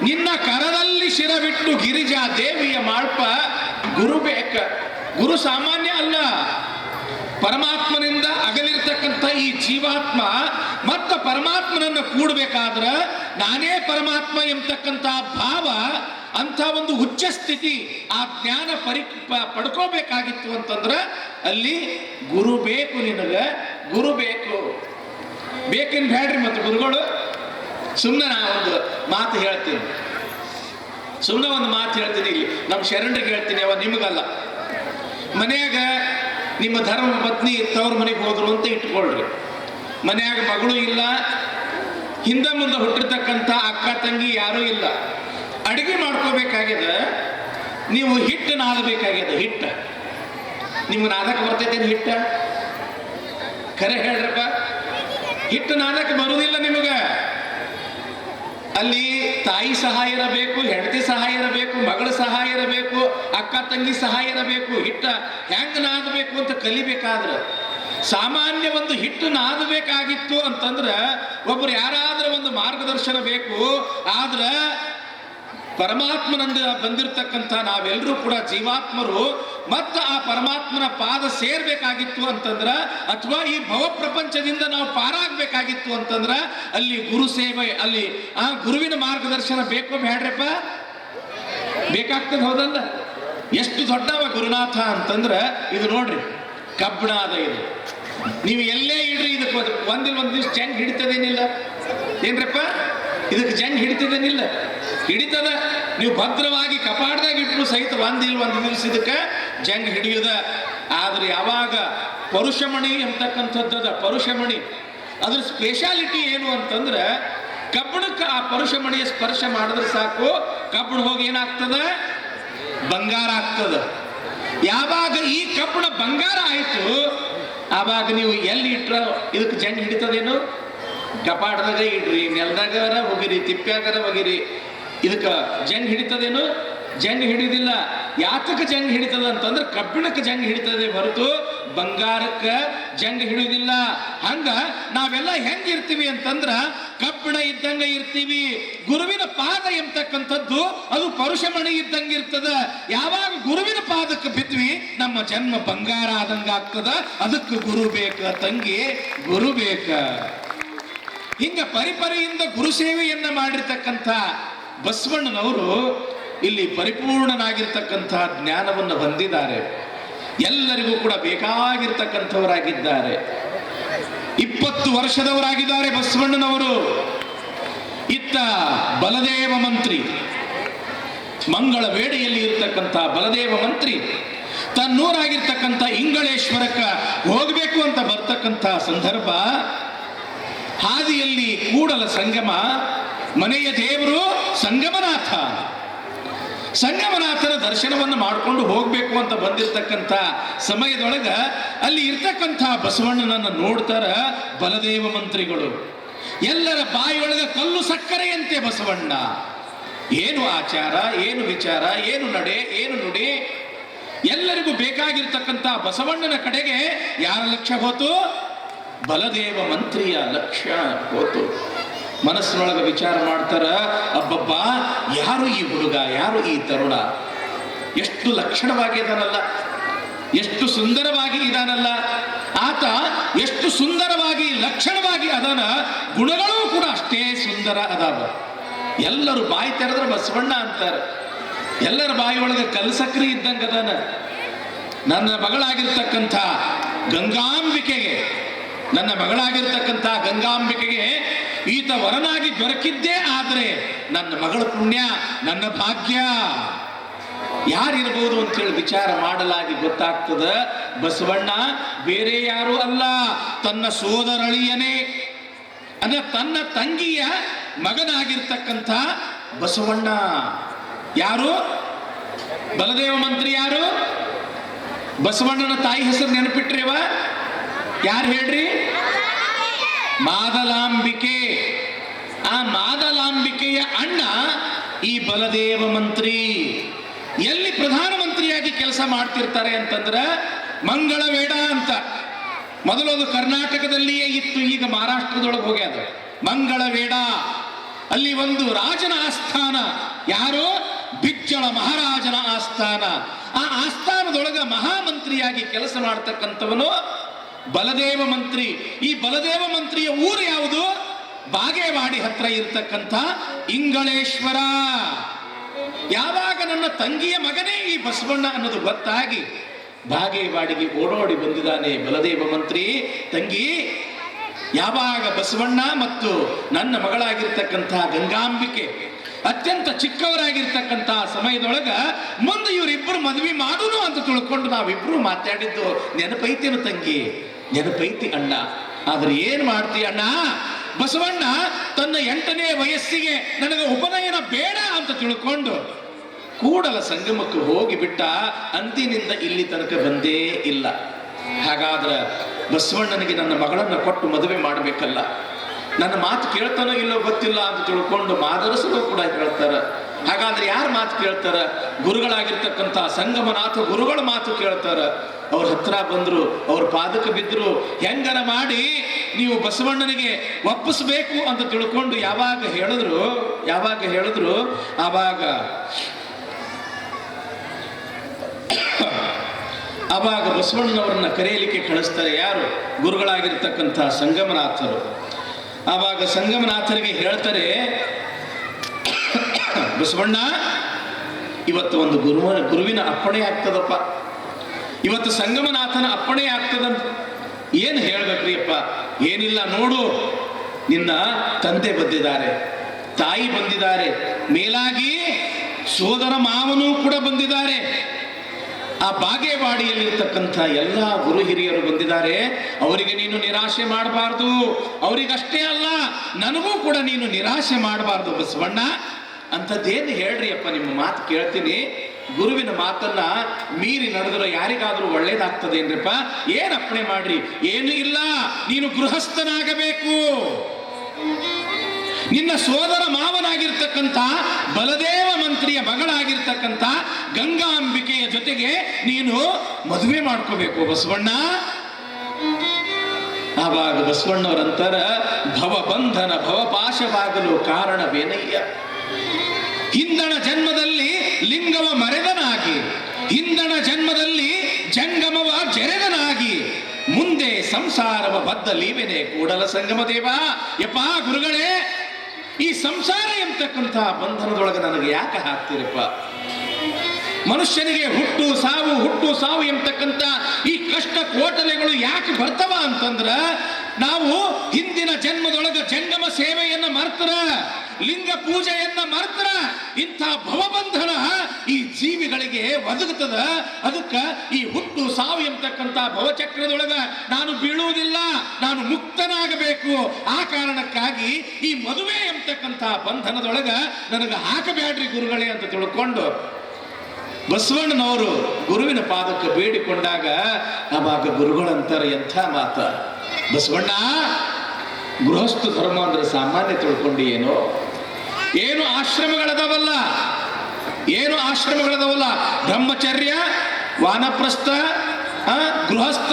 ನಿನ್ನ ಕರದಲ್ಲಿ ಶಿರವಿಟ್ಟು ಗಿರಿಜಾ ದೇವಿಯ ಮಾಳ್ಪ ಗುರು ಬೇಕ. ಗುರು ಸಾಮಾನ್ಯ ಅಲ್ಲ. ಪರಮಾತ್ಮನಿಂದ ಅಗಲಿರ್ತಕ್ಕಂಥ ಈ ಜೀವಾತ್ಮ ಮತ್ತ ಪರಮಾತ್ಮನನ್ನು ಕೂಡಬೇಕಾದ್ರ ನಾನೇ ಪರಮಾತ್ಮ ಎಂಬತಕ್ಕಂಥ ಭಾವ, ಅಂತ ಒಂದು ಉಚ್ಚ ಸ್ಥಿತಿ, ಆ ಜ್ಞಾನ ಪಡ್ಕೋಬೇಕಾಗಿತ್ತು ಅಂತಂದ್ರ ಅಲ್ಲಿ ಗುರು ಬೇಕು. ನಿನಗ ಗುರು ಬೇಕು. ಬೇಕೇನು ಬೇಡ್ರಿ ಮತ್ತೆ ಗುರುಗಳು. ಸುಮ್ಮನೆ ನಾ ಒಂದು ಮಾತು ಹೇಳ್ತೀನಿ, ಸುಮ್ಮನೆ ಒಂದು ಮಾತು ಹೇಳ್ತೀನಿ. ಇಲ್ಲಿ ನಮ್ಮ ಶರಣರಿಗೆ ಹೇಳ್ತೀನಿ, ಅವ ನಿಮಗಲ್ಲ. ಮನೆಯಾಗ ನಿಮ್ಮ ಧರ್ಮ ಪತ್ನಿ ತವ್ರ ಮನೆಗೆ ಹೋದ್ರು ಅಂತ ಇಟ್ಕೊಳ್ರಿ. ಮನೆಯಾಗ ಮಗಳು ಇಲ್ಲ, ಹಿಂದೆ ಮುಂದೆ ಹುಟ್ಟಿರ್ತಕ್ಕಂಥ ಅಕ್ಕ ತಂಗಿ ಯಾರೂ ಇಲ್ಲ. ಅಡಿಗೆ ಮಾಡ್ಕೋಬೇಕಾಗ್ಯದ, ನೀವು ಹಿಟ್ಟು ನಾದಬೇಕಾಗ್ಯದ. ಹಿಟ್ಟ ನಿಮ್ಗೆ ನಾದಕ್ಕೆ ಬರ್ತೈತೇನು? ಹಿಟ್ಟ ಖರೆ ಹೇಳ್ರಪ್ಪ, ಹಿಟ್ಟು ನಾದಕ್ಕೆ ಬರುವುದಿಲ್ಲ ನಿಮಗ. ಅಲ್ಲಿ ತಾಯಿ ಸಹಾಯ ಇರಬೇಕು, ಹೆಂಡತಿ ಸಹಾಯ ಇರಬೇಕು, ಮಗಳ ಸಹಾಯ ಇರಬೇಕು, ಅಕ್ಕ ತಂಗಿ ಸಹಾಯ ಇರಬೇಕು. ಹಿಟ್ಟ ಹೆಂಗ್ ನಾದಬೇಕು ಅಂತ ಕಲಿಬೇಕಾದ್ರ ಸಾಮಾನ್ಯ ಒಂದು ಹಿಟ್ಟು ನಾದಬೇಕಾಗಿತ್ತು ಅಂತಂದ್ರ ಒಬ್ರು ಯಾರಾದ್ರೂ ಒಂದು ಮಾರ್ಗದರ್ಶನ ಬೇಕು. ಆದ್ರ ಪರಮಾತ್ಮನಿಂದ ಬಂದಿರತಕ್ಕಂಥ ನಾವೆಲ್ಲರೂ ಕೂಡ ಜೀವಾತ್ಮರು ಮತ್ತು ಆ ಪರಮಾತ್ಮನ ಪಾದ ಸೇರ್ಬೇಕಾಗಿತ್ತು ಅಂತಂದ್ರ, ಅಥವಾ ಈ ಭವ ಪ್ರಪಂಚದಿಂದ ನಾವು ಪಾರಾಗಬೇಕಾಗಿತ್ತು ಅಂತಂದ್ರ ಅಲ್ಲಿ ಗುರು ಸೇವೆ, ಅಲ್ಲಿ ಆ ಗುರುವಿನ ಮಾರ್ಗದರ್ಶನ ಬೇಕೋ ಬೇಡ್ರಪ್ಪ? ಬೇಕಾಗ್ತದೆ, ಹೌದಲ್ಲ? ಎಷ್ಟು ದೊಡ್ಡವ ಗುರುನಾಥ ಅಂತಂದ್ರ ಇದು ನೋಡ್ರಿ, ಕಬ್ಬಣ ಅದ ಇದು. ನೀವು ಎಲ್ಲೇ ಇಡ್ರಿ ಇದಕ್ಕೆ ಒಂದಿಲ್ಲ ಒಂದು ದಿವ್ಸ ಜಂಗ್ ಹಿಡಿತದೇನಿಲ್ಲ ಏನ್ರಪ್ಪ? ಇದಕ್ಕೆ ಜಂಗ್ ಹಿಡಿತದೇನಿಲ್ಲ? ಹಿಡಿತದ. ನೀವು ಭದ್ರವಾಗಿ ಕಪಾಟದಾಗ ಇಟ್ಟರು ಸಹಿತ ಒಂದಿಲ್ಲ ಒಂದು ದಿವಸ ಇದಕ್ಕೆ ಜಂಗ್ ಹಿಡಿಯುದ. ಆದ್ರೆ ಯಾವಾಗ ಪರುಷಮಣಿ ಎಂಬತಕ್ಕಂಥದ್ದದ, ಪರುಷಮಣಿ ಅದ್ರ ಸ್ಪೆಷಾಲಿಟಿ ಏನು ಅಂತಂದ್ರೆ ಕಬ್ಬಣಕ್ಕೆ ಆ ಪರುಷಮಣಿಯ ಸ್ಪರ್ಶ ಮಾಡಿದ್ರೆ ಸಾಕು, ಕಬ್ಬಣ ಹೋಗಿ ಏನಾಗ್ತದ? ಬಂಗಾರ ಆಗ್ತದ. ಯಾವಾಗ ಈ ಕಬ್ಬಣ ಬಂಗಾರ ಆಯ್ತು, ಆವಾಗ ನೀವು ಎಲ್ಲಿ ಇಟ್ರ ಇದಕ್ಕೆ ಜಂಗ್ ಹಿಡಿತದೇನು? ಕಪಾಟದಾಗ ಇಡ್ರಿ, ನೆಲದಾಗರ ಹೋಗಿರಿ, ತಿಪ್ಪ್ಯಾಗರ ಹೋಗಿರಿ, ಇದಕ್ಕೆ ಜಂಗ್ ಹಿಡಿತದೇನು? ಜಂಗ್ ಹಿಡಿದಿಲ್ಲ. ಯಾತಕ್ಕೆ ಜಂಗ್ ಹಿಡಿತದ ಅಂತಂದ್ರೆ ಕಬ್ಬಿಣಕ್ಕೆ ಜಂಗ್ ಹಿಡಿತದೆ ಹೊರತು ಬಂಗಾರಕ್ಕೆ ಜಂಗ್ ಹಿಡಿಯುವುದಿಲ್ಲ. ಹಂಗ ನಾವೆಲ್ಲ ಹೆಂಗಿರ್ತೀವಿ ಅಂತಂದ್ರ ಕಬ್ಬಿಣ ಇದ್ದಂಗ ಇರ್ತೀವಿ. ಗುರುವಿನ ಪಾದ ಎಂಬತಕ್ಕಂಥದ್ದು ಅದು ಪರುಷಮಣಿ ಇದ್ದಂಗ ಇರ್ತದ. ಯಾವಾಗ ಗುರುವಿನ ಪಾದಕ್ಕೆ ಬಿದ್ವಿ ನಮ್ಮ ಜನ್ಮ ಬಂಗಾರ ಆದಂಗ ಆಗ್ತದ. ಅದಕ್ಕೆ ಗುರು ಬೇಕ ತಂಗಿ, ಗುರು ಬೇಕ. ಹಿಂಗ ಪರಿಪರಿಯಿಂದ ಗುರು ಸೇವೆಯನ್ನ ಮಾಡಿರ್ತಕ್ಕಂಥ ಬಸವಣ್ಣನವರು ಇಲ್ಲಿ ಪರಿಪೂರ್ಣನಾಗಿರ್ತಕ್ಕಂಥ ಜ್ಞಾನವನ್ನು ಹೊಂದಿದ್ದಾರೆ. ಎಲ್ಲರಿಗೂ ಕೂಡ ಬೇಕಾಗಿರ್ತಕ್ಕಂಥವರಾಗಿದ್ದಾರೆ. 20 ವರ್ಷದವರಾಗಿದ್ದಾರೆ ಬಸವಣ್ಣನವರು. ಇತ್ತ ಬಲದೇವ ಮಂತ್ರಿ, ಮಂಗಳ ವೇಳೆಯಲ್ಲಿ ಇರ್ತಕ್ಕಂಥ ಬಲದೇವ ಮಂತ್ರಿ ತನ್ನೂರಾಗಿರ್ತಕ್ಕಂಥ ಇಂಗಳೇಶ್ವರಕ್ಕ ಹೋಗಬೇಕು ಅಂತ ಬರ್ತಕ್ಕಂಥ ಸಂದರ್ಭ, ಹಾದಿಯಲ್ಲಿ ಕೂಡಲ ಸಂಗಮ, ಮನೆಯ ದೇವರು ಸಂಗಮನಾಥ. ಸಂಗಮನಾಥನ ದರ್ಶನವನ್ನು ಮಾಡಿಕೊಂಡು ಹೋಗ್ಬೇಕು ಅಂತ ಬಂದಿರತಕ್ಕಂಥ ಸಮಯದೊಳಗ ಅಲ್ಲಿ ಇರ್ತಕ್ಕಂಥ ಬಸವಣ್ಣನನ್ನು ನೋಡ್ತಾರ ಬಲದೇವ ಮಂತ್ರಿಗಳು. ಎಲ್ಲರ ಬಾಯಿಯೊಳಗ ಕಲ್ಲು ಸಕ್ಕರೆಯಂತೆ ಬಸವಣ್ಣ. ಏನು ಆಚಾರ, ಏನು ವಿಚಾರ, ಏನು ನಡೆ, ಏನು ನುಡಿ. ಎಲ್ಲರಿಗೂ ಬೇಕಾಗಿರ್ತಕ್ಕಂಥ ಬಸವಣ್ಣನ ಕಡೆಗೆ ಯಾರ ಲಕ್ಷ್ಯ ಹೋತು? ಬಲದೇವ ಮಂತ್ರಿಯ ಲಕ್ಷ್ಯ ಹೋತು. ಮನಸ್ಸಿನೊಳಗೆ ವಿಚಾರ ಮಾಡ್ತಾರ, ಅಬ್ಬಬ್ಬ, ಯಾರು ಈ ಹುಡುಗ, ಯಾರು ಈ ತರುಣ, ಎಷ್ಟು ಲಕ್ಷಣವಾಗಿ ಇದಾನಲ್ಲ, ಎಷ್ಟು ಸುಂದರವಾಗಿ ಇದಾನಲ್ಲ, ಆತ ಎಷ್ಟು ಸುಂದರವಾಗಿ ಲಕ್ಷಣವಾಗಿ ಅದಾನ, ಗುಣಗಳೂ ಕೂಡ ಅಷ್ಟೇ ಸುಂದರ ಅದಾವ. ಎಲ್ಲರೂ ಬಾಯಿ ತೆರೆದ್ರೆ ಬಸವಣ್ಣ ಅಂತಾರೆ. ಎಲ್ಲರ ಬಾಯಿ ಒಳಗೆ ಕಲ್ಸಕ್ರಿ ಇದ್ದಂಗ ಅದಾನ. ನನ್ನ ಮಗಳಾಗಿರ್ತಕ್ಕಂಥ ಗಂಗಾಂಬಿಕೆಗೆ ಈತ ವರನಾಗಿ ದೊರಕಿದ್ದೇ ಆದ್ರೆ ನನ್ನ ಮಗಳ ಪುಣ್ಯ, ನನ್ನ ಭಾಗ್ಯ. ಯಾರಿರ್ಬೋದು ಅಂತೇಳಿ ವಿಚಾರ ಮಾಡಲಾಗಿ ಗೊತ್ತಾಗ್ತದ, ಬಸವಣ್ಣ ಬೇರೆ ಯಾರು ಅಲ್ಲ, ತನ್ನ ಸೋದರಳಿಯನೇ, ಅಂದ್ರೆ ತನ್ನ ತಂಗಿಯ ಮಗನಾಗಿರ್ತಕ್ಕಂಥ ಬಸವಣ್ಣ. ಯಾರು? ಬಲದೇವ ಮಂತ್ರಿ. ಯಾರು? ಬಸವಣ್ಣನ ತಾಯಿ ಹೆಸರು ನೆನಪಿಟ್ರಿವ? ಯಾರು ಹೇಳ್ರಿ? ಮಾದಲಾಂಬಿಕೆ. ಆ ಮಾದಲಾಂಬಿಕೆಯ ಅಣ್ಣ ಈ ಬಲದೇವ ಮಂತ್ರಿ. ಎಲ್ಲಿ ಪ್ರಧಾನಮಂತ್ರಿಯಾಗಿ ಕೆಲಸ ಮಾಡ್ತಿರ್ತಾರೆ ಅಂತಂದ್ರೆ ಮಂಗಳವೇಡ ಅಂತ. ಮೊದಲು ಅದು ಕರ್ನಾಟಕದಲ್ಲಿಯೇ ಇತ್ತು, ಈಗ ಮಹಾರಾಷ್ಟ್ರದೊಳಗೆ ಹೋಗ್ಯದ. ಮಂಗಳವೇಡ ಅಲ್ಲಿ ಒಂದು ರಾಜನ ಆಸ್ಥಾನ. ಯಾರು? ಬಿಜ್ಜಳ ಮಹಾರಾಜನ ಆಸ್ಥಾನ. ಆ ಆಸ್ಥಾನದೊಳಗ ಮಹಾಮಂತ್ರಿಯಾಗಿ ಕೆಲಸ ಮಾಡ್ತಕ್ಕಂಥವನು ಬಲದೇವ ಮಂತ್ರಿ. ಈ ಬಲದೇವ ಮಂತ್ರಿಯ ಊರು ಯಾವುದು? ಬಾಗೇವಾಡಿ ಹತ್ರ ಇರ್ತಕ್ಕಂಥ ಇಂಗಳೇಶ್ವರ. ಯಾವಾಗ ನನ್ನ ತಂಗಿಯ ಮಗನೇ ಈ ಬಸವಣ್ಣ ಅನ್ನೋದು ಗೊತ್ತಾಗಿ ಬಾಗೇವಾಡಿಗೆ ಓಡೋಡಿ ಬಂದಿದ್ದಾನೆ ಬಲದೇವ ಮಂತ್ರಿ. ತಂಗಿ, ಯಾವಾಗ ಬಸವಣ್ಣ ಮತ್ತು ನನ್ನ ಮಗಳಾಗಿರ್ತಕ್ಕಂಥ ಗಂಗಾಂಬಿಕೆ ಅತ್ಯಂತ ಚಿಕ್ಕವರಾಗಿರ್ತಕ್ಕಂಥ ಸಮಯದೊಳಗ ಮುಂದೆ ಇವರಿಬ್ಬರು ಮದುವೆ ಮಾಡುನು ಅಂತ ತಿಳ್ಕೊಂಡು ನಾವಿಬ್ರು ಮಾತಾಡಿದ್ದು ನೆನಪೈತೇನು ತಂಗಿ? ನೆನಪೈತಿ ಅಣ್ಣ. ಆದ್ರೆ ಏನ್ ಮಾಡ್ತಿ ಅಣ್ಣ? ಬಸವಣ್ಣ ತನ್ನ 8ನೇ ವಯಸ್ಸಿಗೆ ನನಗೆ ಉಪನಯನ ಬೇಡ ಅಂತ ತಿಳ್ಕೊಂಡು ಕೂಡಲ ಸಂಗಮಕ್ಕೆ ಹೋಗಿಬಿಟ್ಟ. ಅಂದಿನಿಂದ ಇಲ್ಲಿ ತನಕ ಬಂದೇ ಇಲ್ಲ. ಹಾಗಾದ್ರೆ ಬಸವಣ್ಣನಿಗೆ ನನ್ನ ಮಗಳನ್ನ ಕೊಟ್ಟು ಮದುವೆ ಮಾಡಬೇಕಲ್ಲ, ನನ್ನ ಮಾತು ಕೇಳ್ತಾನೋ ಇಲ್ಲೋ ಗೊತ್ತಿಲ್ಲ ಅಂತ ತಿಳ್ಕೊಂಡು ಮಾದರಸರು ಕೂಡ ಹೇಳ್ತಾರ. ಹಾಗಾದ್ರೆ ಯಾರ ಮಾತು ಕೇಳ್ತಾರ? ಗುರುಗಳಾಗಿರ್ತಕ್ಕಂಥ ಸಂಗಮನಾಥ ಗುರುಗಳ ಮಾತು ಕೇಳ್ತಾರ. ಅವ್ರ ಹತ್ರ ಬಂದ್ರು, ಅವ್ರ ಪಾದಕ್ಕೆ ಬಿದ್ರು, ಹೆಂಗನ ಮಾಡಿ ನೀವು ಬಸವಣ್ಣನಿಗೆ ಒಪ್ಪಿಸ್ಬೇಕು ಅಂತ ತಿಳ್ಕೊಂಡು ಯಾವಾಗ ಹೇಳಿದ್ರು ಆವಾಗ ಬಸವಣ್ಣನವರನ್ನ ಕರೆಯಲಿಕ್ಕೆ ಕಳಿಸ್ತಾರೆ. ಯಾರು? ಗುರುಗಳಾಗಿರ್ತಕ್ಕಂಥ ಸಂಗಮನಾಥರು. ಆವಾಗ ಸಂಗಮನಾಥರಿಗೆ ಹೇಳ್ತಾರೆ, ಬಸವಣ್ಣ, ಇವತ್ತು ಒಂದು ಗುರುವಿನ ಅಪ್ಪಣೆ ಆಗ್ತದಪ್ಪ, ಇವತ್ತು ಸಂಗಮನಾಥನ ಅಪ್ಪಣೆ ಆಗ್ತದಂತ. ಏನು ಹೇಳ್ಬೇಕ್ರಿ ಅಪ್ಪ? ಏನಿಲ್ಲ, ನೋಡು, ನಿನ್ನ ತಂದೆ ಬಂದಿದ್ದಾರೆ, ತಾಯಿ ಬಂದಿದ್ದಾರೆ, ಮೇಲಾಗಿ ಸೋದರ ಮಾವನೂ ಕೂಡ ಬಂದಿದ್ದಾರೆ. ಆ ಬಾಗೇವಾಡಿಯಲ್ಲಿರ್ತಕ್ಕಂಥ ಎಲ್ಲ ಗುರು ಹಿರಿಯರು ಬಂದಿದ್ದಾರೆ. ಅವರಿಗೆ ನೀನು ನಿರಾಶೆ ಮಾಡಬಾರ್ದು. ಅವರಿಗಷ್ಟೇ ಅಲ್ಲ, ನನಗೂ ಕೂಡ ನೀನು ನಿರಾಶೆ ಮಾಡಬಾರ್ದು ಬಸವಣ್ಣ. ಅಂಥದ್ದೇನು ಹೇಳ್ರಿ ಅಪ್ಪ, ನಿಮ್ಮ ಮಾತು ಕೇಳ್ತೀನಿ. ಗುರುವಿನ ಮಾತನ್ನ ಮೀರಿ ನಡೆದ್ರೆ ಯಾರಿಗಾದ್ರೂ ಒಳ್ಳೇದಾಗ್ತದೆ ಏನ್ರಿಪ್ಪ? ಏನ್ ಅಪ್ಪಣೆ ಮಾಡ್ರಿ? ಏನು ಇಲ್ಲ, ನೀನು ಗೃಹಸ್ಥನಾಗಬೇಕು. ನಿನ್ನ ಸೋದರ ಮಾವನಾಗಿರ್ತಕ್ಕಂಥ ಬಲದೇವ ಮಂತ್ರಿಯ ಮಗಳಾಗಿರ್ತಕ್ಕಂಥ ಗಂಗಾಂಬಿಕೆಯ ಜೊತೆಗೆ ನೀನು ಮದುವೆ ಮಾಡ್ಕೋಬೇಕು ಬಸವಣ್ಣ. ಆವಾಗ ಬಸವಣ್ಣವರಂತರ, ಭವಬಂಧನ ಭವಪಾಶವಾಗಲು ಕಾರಣವೇನಯ್ಯ? ಹಿಂದಣ ಜನ್ಮದಲ್ಲಿ ಲಿಂಗವ ಮರೆದನಾಗಿ, ಹಿಂದಣ ಜನ್ಮದಲ್ಲಿ ಜಂಗಮವ ಜರೆದನಾಗಿ, ಮುಂದೆ ಸಂಸಾರವ ಬದ್ದಲೀವೆನೆ ಕೂಡಲ ಸಂಗಮ ದೇವ. ಯಪ್ಪ ಗುರುಗಳೇ, ಈ ಸಂಸಾರ ಎಂತಕ್ಕಂಥ ಬಂಧನದೊಳಗೆ ನನಗೆ ಯಾಕೆ ಹಾಕ್ತೀರಪ್ಪ? ಮನುಷ್ಯನಿಗೆ ಹುಟ್ಟು ಸಾವು ಎಂತಕ್ಕಂಥ ಈ ಕಷ್ಟ ಕೋಟಲೆಗಳು ಯಾಕೆ ಬರ್ತವ ಅಂತಂದ್ರ, ನಾವು ಹಿಂದಿನ ಜನ್ಮದೊಳಗ ಜಂಗಮ ಸೇವೆಯನ್ನ ಮರ್ತರ, ಲಿಂಗ ಪೂಜೆಯನ್ನ ಮರ್ತರ, ಇಂಥ ಭವಬಂಧನ ಈ ಜೀವಿಗಳಿಗೆ ಒದಗುತ್ತದ. ಅದಕ್ಕ ಈ ಹುಟ್ಟು ಸಾವು ಎಂತಕ್ಕಂಥ ಭವಚಕ್ರದೊಳಗ ನಾನು ಬೀಳುವುದಿಲ್ಲ, ನಾನು ಮುಕ್ತನಾಗಬೇಕು. ಆ ಕಾರಣಕ್ಕಾಗಿ ಈ ಮದುವೆ ಎಂತಕ್ಕಂಥ ಬಂಧನದೊಳಗ ನನಗೆ ಹಾಕಬೇಡ್ರಿ ಗುರುಗಳೇ ಅಂತ ತಿಳ್ಕೊಂಡು ಬಸವಣ್ಣನವರು ಗುರುವಿನ ಪಾದಕ್ಕೆ ಬೇಡಿಕೊಂಡಾಗ ಆವಾಗ ಗುರುಗಳಂತಾರೆ, ಎಂಥ ಮಾತ ಬಸವಣ್ಣ, ಗೃಹಸ್ಥ ಧರ್ಮ ಅಂದ್ರೆ ಸಾಮಾನ್ಯ ತಿಳ್ಕೊಂಡು ಏನು ಆಶ್ರಮಗಳದವಲ್ಲ ಬ್ರಹ್ಮಚರ್ಯ ವಾನಪ್ರಸ್ಥ, ಗೃಹಸ್ಥ,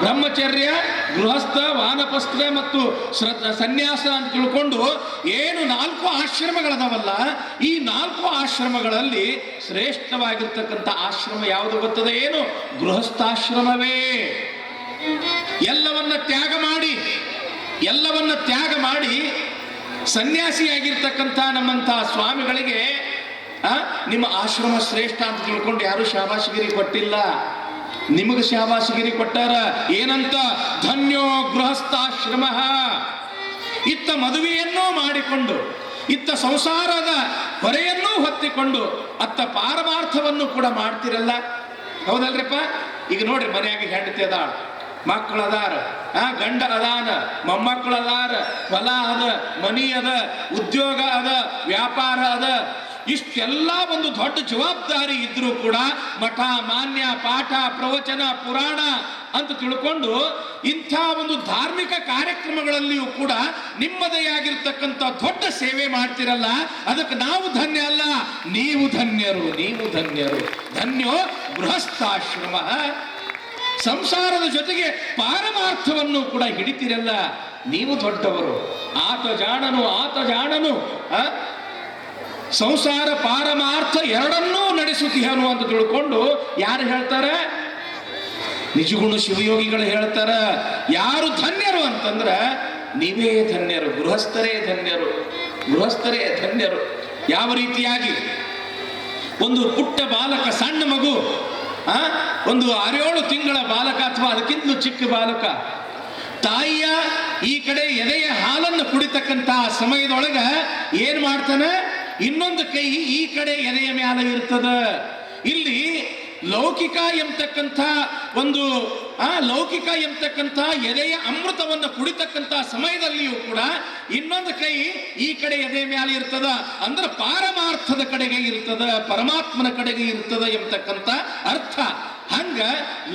ಬ್ರಹ್ಮಚರ್ಯ, ಗೃಹಸ್ಥ, ವಾನಪ್ರಸ್ಥ ಮತ್ತು ಸನ್ಯಾಸ ಅಂತ ತಿಳ್ಕೊಂಡು ಏನು 4 ಆಶ್ರಮಗಳದಾವಲ್ಲ, ಈ 4 ಆಶ್ರಮಗಳಲ್ಲಿ ಶ್ರೇಷ್ಠವಾಗಿರ್ತಕ್ಕಂಥ ಆಶ್ರಮ ಯಾವುದು ಗೊತ್ತದೆ? ಏನು? ಗೃಹಸ್ಥಾಶ್ರಮವೇ. ಎಲ್ಲವನ್ನ ತ್ಯಾಗ ಮಾಡಿ ಸನ್ಯಾಸಿಯಾಗಿರ್ತಕ್ಕಂಥ ನಮ್ಮಂತಹ ಸ್ವಾಮಿಗಳಿಗೆ ನಿಮ್ಮ ಆಶ್ರಮ ಶ್ರೇಷ್ಠ ಅಂತ ತಿಳ್ಕೊಂಡು ಯಾರು ಶಾಬಾಷಿಗಿರಿ ಕೊಟ್ಟಿಲ್ಲ. ನಿಮಗೆ ಶಾಬಾಷಿಗಿರಿ ಕೊಟ್ಟಾರ. ಏನಂತ? ಧನ್ಯೋ ಗೃಹಸ್ಥಾಶ್ರಮ. ಇತ್ತ ಮದುವೆಯನ್ನೂ ಮಾಡಿಕೊಂಡು, ಇತ್ತ ಸಂಸಾರದ ಹೊರೆಯನ್ನೂ ಹೊತ್ತಿಕೊಂಡು, ಅತ್ತ ಪಾರಮಾರ್ಥವನ್ನು ಕೂಡ ಮಾಡ್ತಿರಲ್ಲ. ಹೌದಲ್ರಿಪ್ಪ? ಈಗ ನೋಡ್ರಿ, ಮನೆಯಾಗ ಹೆಂಡತಿ ಅದಾಳ, ಮಕ್ಕಳು ಅದಾರ, ಗಂಡ ಅದಾನ, ಮೊಮ್ಮಕ್ಕಳು ಅದಾರ, ಹೊಲ ಅದ, ಮನಿ ಅದ, ಉದ್ಯೋಗ ಅದ, ವ್ಯಾಪಾರ ಅದ. ಇಷ್ಟೆಲ್ಲ ಒಂದು ದೊಡ್ಡ ಜವಾಬ್ದಾರಿ ಇದ್ರೂ ಕೂಡ ಮಠ, ಮಾನ್ಯ, ಪಾಠ, ಪ್ರವಚನ, ಪುರಾಣ ಅಂತ ತಿಳ್ಕೊಂಡು ಇಂಥ ಒಂದು ಧಾರ್ಮಿಕ ಕಾರ್ಯಕ್ರಮಗಳಲ್ಲಿಯೂ ಕೂಡ ನಿಮ್ಮದೇ ಆಗಿರ್ತಕ್ಕಂಥ ದೊಡ್ಡ ಸೇವೆ ಮಾಡ್ತಿರಲ್ಲ. ಅದಕ್ಕೆ ನಾವು ಧನ್ಯ ಅಲ್ಲ, ನೀವು ಧನ್ಯರು. ಧನ್ಯೋ ಗೃಹಸ್ಥಾಶ್ರಮ. ಸಂಸಾರದ ಜೊತೆಗೆ ಪಾರಮಾರ್ಥವನ್ನು ಕೂಡ ಹಿಡಿತಿರಲ್ಲ, ನೀವು ದೊಡ್ಡವರು. ಆತ ಜಾಣನು ಸಂಸಾರ ಪಾರಮಾರ್ಥ ಎರಡನ್ನೂ ನಡೆಸುತ್ತೀಯನು ಅಂತ ತಿಳ್ಕೊಂಡು ಯಾರು ಹೇಳ್ತಾರೆ? ನಿಜಗುಣ ಶಿವಯೋಗಿಗಳು ಹೇಳ್ತಾರ. ಯಾರು ಧನ್ಯರು ಅಂತಂದ್ರ ನೀವೇ ಧನ್ಯರು, ಗೃಹಸ್ಥರೇ ಧನ್ಯರು. ಯಾವ ರೀತಿಯಾಗಿ ಒಂದು ಪುಟ್ಟ ಬಾಲಕ, ಸಣ್ಣ ಮಗು, ಒಂದು 6-7 ತಿಂಗಳ ಬಾಲಕ ಅಥವಾ ಅದಕ್ಕಿಂತಲೂ ಚಿಕ್ಕ ಬಾಲಕ, ತಾಯಿಯ ಈ ಕಡೆ ಎದೆಯ ಹಾಲನ್ನು ಕುಡಿತಕ್ಕಂತ ಸಮಯದೊಳಗ ಏನ್ ಮಾಡ್ತಾನೆ? ಇನ್ನೊಂದು ಕೈ ಈ ಕಡೆ ಎದೆಯ ಮ್ಯಾಲ ಇರ್ತದ. ಇಲ್ಲಿ ಲೌಕಿಕ ಎಂಬತಕ್ಕಂಥ ಎದೆಯ ಅಮೃತವನ್ನು ಕುಡಿತಕ್ಕಂಥ ಸಮಯದಲ್ಲಿಯೂ ಕೂಡ ಇನ್ನೊಂದು ಕೈ ಈ ಕಡೆ ಎದೆ ಮ್ಯಾಲೆ ಇರ್ತದ. ಅಂದ್ರೆ ಪಾರಮಾರ್ಥದ ಕಡೆಗೆ ಇರ್ತದ, ಪರಮಾತ್ಮನ ಕಡೆಗೆ ಇರ್ತದ ಎಂಬತಕ್ಕಂಥ ಅರ್ಥ. ಹಂಗ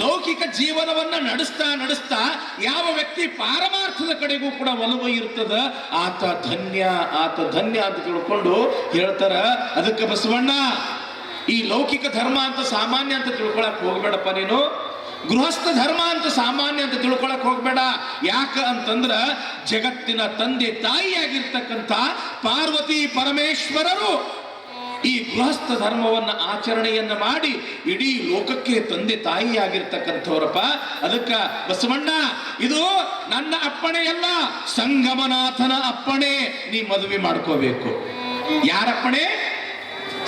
ಲೌಕಿಕ ಜೀವನವನ್ನ ನಡೆಸ್ತಾ ಯಾವ ವ್ಯಕ್ತಿ ಪಾರಮಾರ್ಥದ ಕಡೆಗೂ ಕೂಡ ಒಲವು ಇರ್ತದ, ಆತ ಧನ್ಯ ಅಂತ ತಿಳ್ಕೊಂಡು ಹೇಳ್ತಾರ. ಅದಕ್ಕೆ ಬಸವಣ್ಣ, ಈ ಲೌಕಿಕ ಧರ್ಮ ಅಂತ ಸಾಮಾನ್ಯ ಅಂತ ತಿಳ್ಕೊಳಕ್ ಹೋಗ್ಬೇಡಪ್ಪ ನೀನು. ಗೃಹಸ್ಥ ಧರ್ಮ ಅಂತ ಸಾಮಾನ್ಯ ಅಂತ ತಿಳ್ಕೊಳಕ್ ಹೋಗ್ಬೇಡ. ಯಾಕ ಅಂತಂದ್ರ ಜಗತ್ತಿನ ತಂದೆ ತಾಯಿಯಾಗಿರ್ತಕ್ಕಂಥ ಪಾರ್ವತಿ ಪರಮೇಶ್ವರರು ಈ ಗೃಹಸ್ಥ ಧರ್ಮವನ್ನ ಆಚರಣೆಯನ್ನ ಮಾಡಿ ಇಡೀ ಲೋಕಕ್ಕೆ ತಂದೆ ತಾಯಿಯಾಗಿರ್ತಕ್ಕಂಥವ್ರಪ್ಪ. ಅದಕ್ಕ ಬಸವಣ್ಣ, ಇದು ನನ್ನ ಅಪ್ಪಣೆಯಲ್ಲ, ಸಂಗಮನಾಥನ ಅಪ್ಪಣೆ. ನೀ ಮದುವೆ ಮಾಡ್ಕೋಬೇಕು. ಯಾರಪ್ಪಣೆ?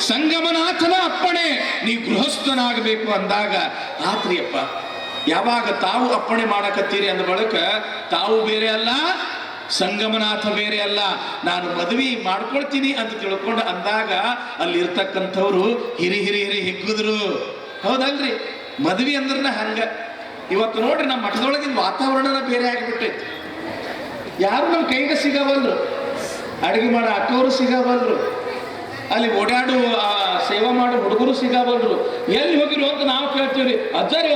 ಸಂಗಮನಾಥನ ಅಪ್ಪಣೆ. ನೀ ಗೃಹಸ್ಥನಾಗಬೇಕು ಅಂದಾಗ ಆತ್ರಿಯಪ್ಪ. ಯಾವಾಗ ತಾವು ಅಪ್ಪಣೆ ಮಾಡಕತ್ತೀರಿ ಅಂದ ಬಳಿಕ ತಾವು ಬೇರೆ ಅಲ್ಲ, ಸಂಗಮನಾಥ ಬೇರೆ ಅಲ್ಲ, ನಾನು ಮದುವೆ ಮಾಡ್ಕೊಳ್ತೀನಿ ಅಂತ ತಿಳ್ಕೊಂಡು ಅಂದಾಗ ಅಲ್ಲಿ ಇರ್ತಕ್ಕಂಥವ್ರು ಹಿರಿ ಹಿಗ್ಗುದ್ರು. ಹೌದಲ್ರಿ? ಮದುವೆ ಅಂದ್ರನ ಹಂಗ. ಇವತ್ತು ನೋಡ್ರಿ, ನಮ್ಮ ಮಠದೊಳಗಿನ ವಾತಾವರಣನ ಬೇರೆ ಆಗಿಬಿಟ್ಟೈತಿ. ಯಾರು ನಮ್ಮ ಕೈಗೆ ಸಿಗವಲ್ರು, ಅಡುಗೆ ಮಾಡೋ ಅಕ್ಕವರು ಸಿಗವಲ್ರು, ಅಲ್ಲಿ ಓಡಾಡು ಸೇವಾ ಮಾಡೋ ಹುಡುಗರು ಸಿಗವಲ್ರು. ಎಲ್ಲಿ ಹೋಗಿರು ಅಂತ ನಾವು ಕೇಳ್ತೀವ್ರಿ. ಅಜ್ಜಾರ್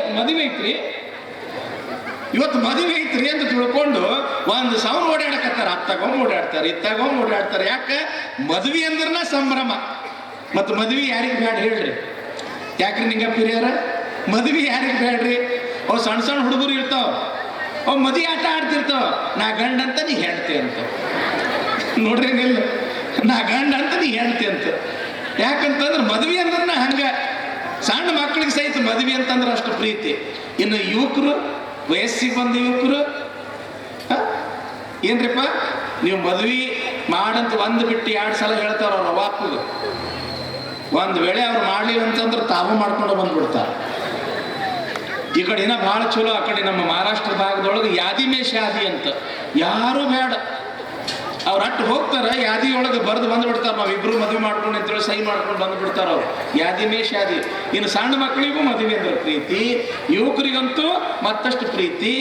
ಇವತ್ತು ಮದುವೆ ಐತ್ರಿ ಅಂತ ತಿಳ್ಕೊಂಡು ಒಂದು ಸಾವಿರ ಓಡಾಡಕತ್ತಾರ. ಅತ್ತಾಗೊಮ್ಮೆ ಓಡಾಡ್ತಾರೆ, ಇತ್ತಾಗೊಮ್ಮೆ ಓಡಾಡ್ತಾರೆ. ಯಾಕೆ? ಮದುವೆ ಅಂದ್ರನ ಸಂಭ್ರಮ. ಮತ್ತು ಮದುವೆ ಯಾರಿಗೆ ಬೇಡ ಹೇಳ್ರಿ? ಯಾಕ್ರಿ ನಿಂಗಪ್ಪ ಹಿರಿಯರ? ಮದುವೆ ಯಾರಿಗೆ ಬೇಡ್ರಿ? ಅವು ಸಣ್ಣ ಹುಡುಗರು ಇರ್ತಾವ, ಅವು ಮದುವೆ ಆಟ ಆಡ್ತಿರ್ತಾವ. ನಾ ಗಂಡ ಅಂತ ನೀ ಹೆಂಡ್ತಿ ಅಂತ. ನೋಡ್ರೇನಿಲ್ಲ, ನಾ ಗಂಡ ಅಂತ ನೀ ಹೆಂಡ್ತಿ ಅಂತ. ಯಾಕಂತಂದ್ರೆ ಮದುವೆ ಅಂದ್ರನ ಹಂಗ. ಸಣ್ಣ ಮಕ್ಕಳಿಗೆ ಸಹಿತ ಮದುವೆ ಅಂತಂದ್ರೆ ಅಷ್ಟು ಪ್ರೀತಿ. ಇನ್ನು ಯುವಕರು, ವಯಸ್ಸಿಗೆ ಬಂದ ಯುವಕರು ಏನ್ರಿಪ್ಪ, ನೀವು ಮದುವೆ ಮಾಡಂತ 1 ಬಿಟ್ಟು 2 ಸಲ ಹೇಳ್ತಾರ ಅವ್ರ ವಾಪುಗ. ಒಂದು ವೇಳೆ ಅವ್ರು ಮಾಡ್ಲಿಲ್ಲ ಅಂತಂದ್ರೆ ತಾವು ಮಾಡ್ಕೊಂಡು ಬಂದ್ಬಿಡ್ತಾರೆ. ಈ ಕಡೆ ಇನ್ನ ಬಹಳ ಚಲೋ. ಆ ಕಡೆ ನಮ್ಮ ಮಹಾರಾಷ್ಟ್ರ ಭಾಗದೊಳಗೆ ಯಾದಿ ಮೇ ಶಾದಿ ಅಂತ. ಯಾರು ಬೇಡ, ಅವ್ರು ಅಟ್ಟು ಹೋಗ್ತಾರ, ಯಾದಿಯೊಳಗೆ ಬರೆದು ಬಂದ್ಬಿಡ್ತಾರ, ನಾವಿಬ್ರು ಮದುವೆ ಮಾಡ್ಕೊಂಡು ಅಂತೇಳಿ ಸಹಿ ಮಾಡ್ಕೊಂಡು ಬಂದ್ಬಿಡ್ತಾರ ಅವ್ರು. ಯಾದಿ ಮೇ ಶಾದಿ. ಇನ್ನು ಸಣ್ಣ ಮಕ್ಕಳಿಗೂ ಮದುವೆ ಅಂದ್ರೆ ಪ್ರೀತಿ, ಯುವಕರಿಗಂತೂ ಮತ್ತಷ್ಟು ಪ್ರೀತಿ.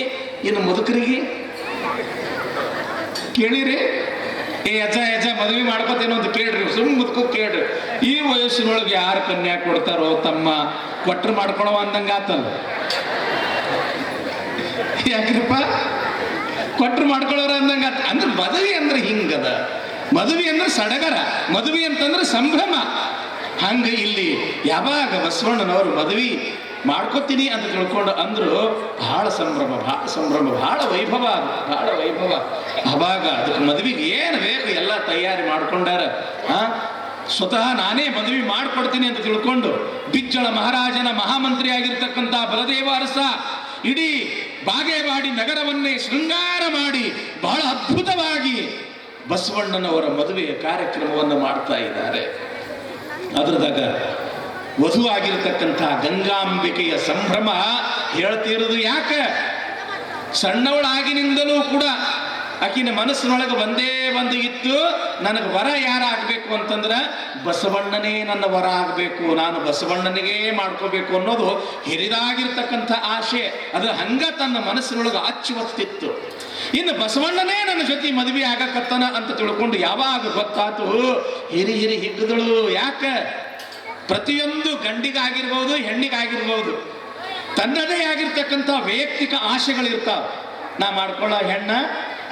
ಇನ್ನು ಮುದುಕರಿಗೆ ಕೇಳಿರಿ, ಅಜ್ಜ ಮದುವೆ ಮಾಡ್ಕೋತೇನೋ ಅಂತ ಕೇಳ್ರಿ, ಸುಮ್ ಮುದುಕು ಕೇಳ್ರಿ. ಈ ವಯಸ್ಸಿನೊಳಗೆ ಯಾರು ಕನ್ಯಾ ಕೊಡ್ತಾರೋ ತಮ್ಮ ಕೊಟ್ರು ಮಾಡ್ಕೊಳವ ಅಂದಂಗ ಆತಲ್ಲ. ಯಾಕ್ರಿಪ್ಪ? ಕೊಟ್ರು ಮಾಡ್ಕೊಳ್ಳೋರ ಅಂದಂಗ. ಅಂದ್ರೆ ಮದುವೆ ಅಂದ್ರೆ ಹಿಂಗದ. ಮದುವೆ ಅಂದ್ರೆ ಸಡಗರ, ಮದುವೆ ಅಂತಂದ್ರೆ ಸಂಭ್ರಮ. ಹಂಗ ಇಲ್ಲಿ ಯಾವಾಗ ಬಸವಣ್ಣನವರು ಮದುವೆ ಮಾಡ್ಕೋತೀನಿ ಅಂತ ತಿಳ್ಕೊಂಡು ಅಂದ್ರು. ಬಹಳ ಸಂಭ್ರಮ, ಬಹಳ ಸಂಭ್ರಮ, ಬಹಳ ವೈಭವ, ಅದು ಬಹಳ ವೈಭವ. ಅವಾಗ ಅದಕ್ಕೆ ಮದುವೆಗೆ ಏನು ಬೇಕು ಎಲ್ಲ ತಯಾರಿ ಮಾಡ್ಕೊಂಡಾರ. ಸ್ವತಃ ನಾನೇ ಮದುವೆ ಮಾಡ್ಕೊಡ್ತೀನಿ ಅಂತ ತಿಳ್ಕೊಂಡು ಬಿಜ್ಜಳ ಮಹಾರಾಜನ ಮಹಾಮಂತ್ರಿ ಆಗಿರ್ತಕ್ಕಂಥ ಬಲದೇವ ಅರಸ ಇಡೀ ಬಾಗೇವಾಡಿ ನಗರವನ್ನೇ ಶೃಂಗಾರ ಮಾಡಿ ಬಹಳ ಅದ್ಭುತವಾಗಿ ಬಸವಣ್ಣನವರ ಮದುವೆಯ ಕಾರ್ಯಕ್ರಮವನ್ನು ಮಾಡ್ತಾ ಇದ್ದಾರೆ. ಅದರದಾಗ ವಧುವಾಗಿರ್ತಕ್ಕಂಥ ಗಂಗಾಂಬಿಕೆಯ ಸಂಭ್ರಮ ಹೇಳ್ತಿರೋದು ಯಾಕೆ? ಸಣ್ಣವಳಾಗಿನಿಂದಲೂ ಕೂಡ ಆಕಿನ ಮನಸ್ಸಿನೊಳಗೆ ಒಂದೇ ಒಂದು ಇತ್ತು, ನನಗೆ ವರ ಯಾರಾಗಬೇಕು ಅಂತಂದ್ರೆ ಬಸವಣ್ಣನೇ ನನ್ನ ವರ ಆಗಬೇಕು, ನಾನು ಬಸವಣ್ಣನಿಗೇ ಮಾಡ್ಕೋಬೇಕು ಅನ್ನೋದು ಹಿರಿದಾಗಿರ್ತಕ್ಕಂಥ ಆಶೆ. ಅದು ಹಂಗ ತನ್ನ ಮನಸ್ಸಿನೊಳಗೆ ಅಚ್ಚುವತ್ತಿತ್ತು. ಇನ್ನು ಬಸವಣ್ಣನೇ ನನ್ನ ಜೊತೆ ಮದುವೆ ಆಗಕತ್ತನ ಅಂತ ತಿಳ್ಕೊಂಡು ಯಾವಾಗ ಗೊತ್ತಾತು, ಹಿರಿ ಹಿರಿ ಹಿಗ್ಗದಳು. ಯಾಕೆ? ಪ್ರತಿಯೊಂದು ಗಂಡಿಗಾಗಿರ್ಬೋದು ಹೆಣ್ಣಿಗಾಗಿರ್ಬೋದು ತನ್ನದೇ ಆಗಿರ್ತಕ್ಕಂಥ ವೈಯಕ್ತಿಕ ಆಶೆಗಳಿರ್ತಾವ. ನಾ ಮಾಡ್ಕೊಳ್ಳೋ ಹೆಣ್ಣ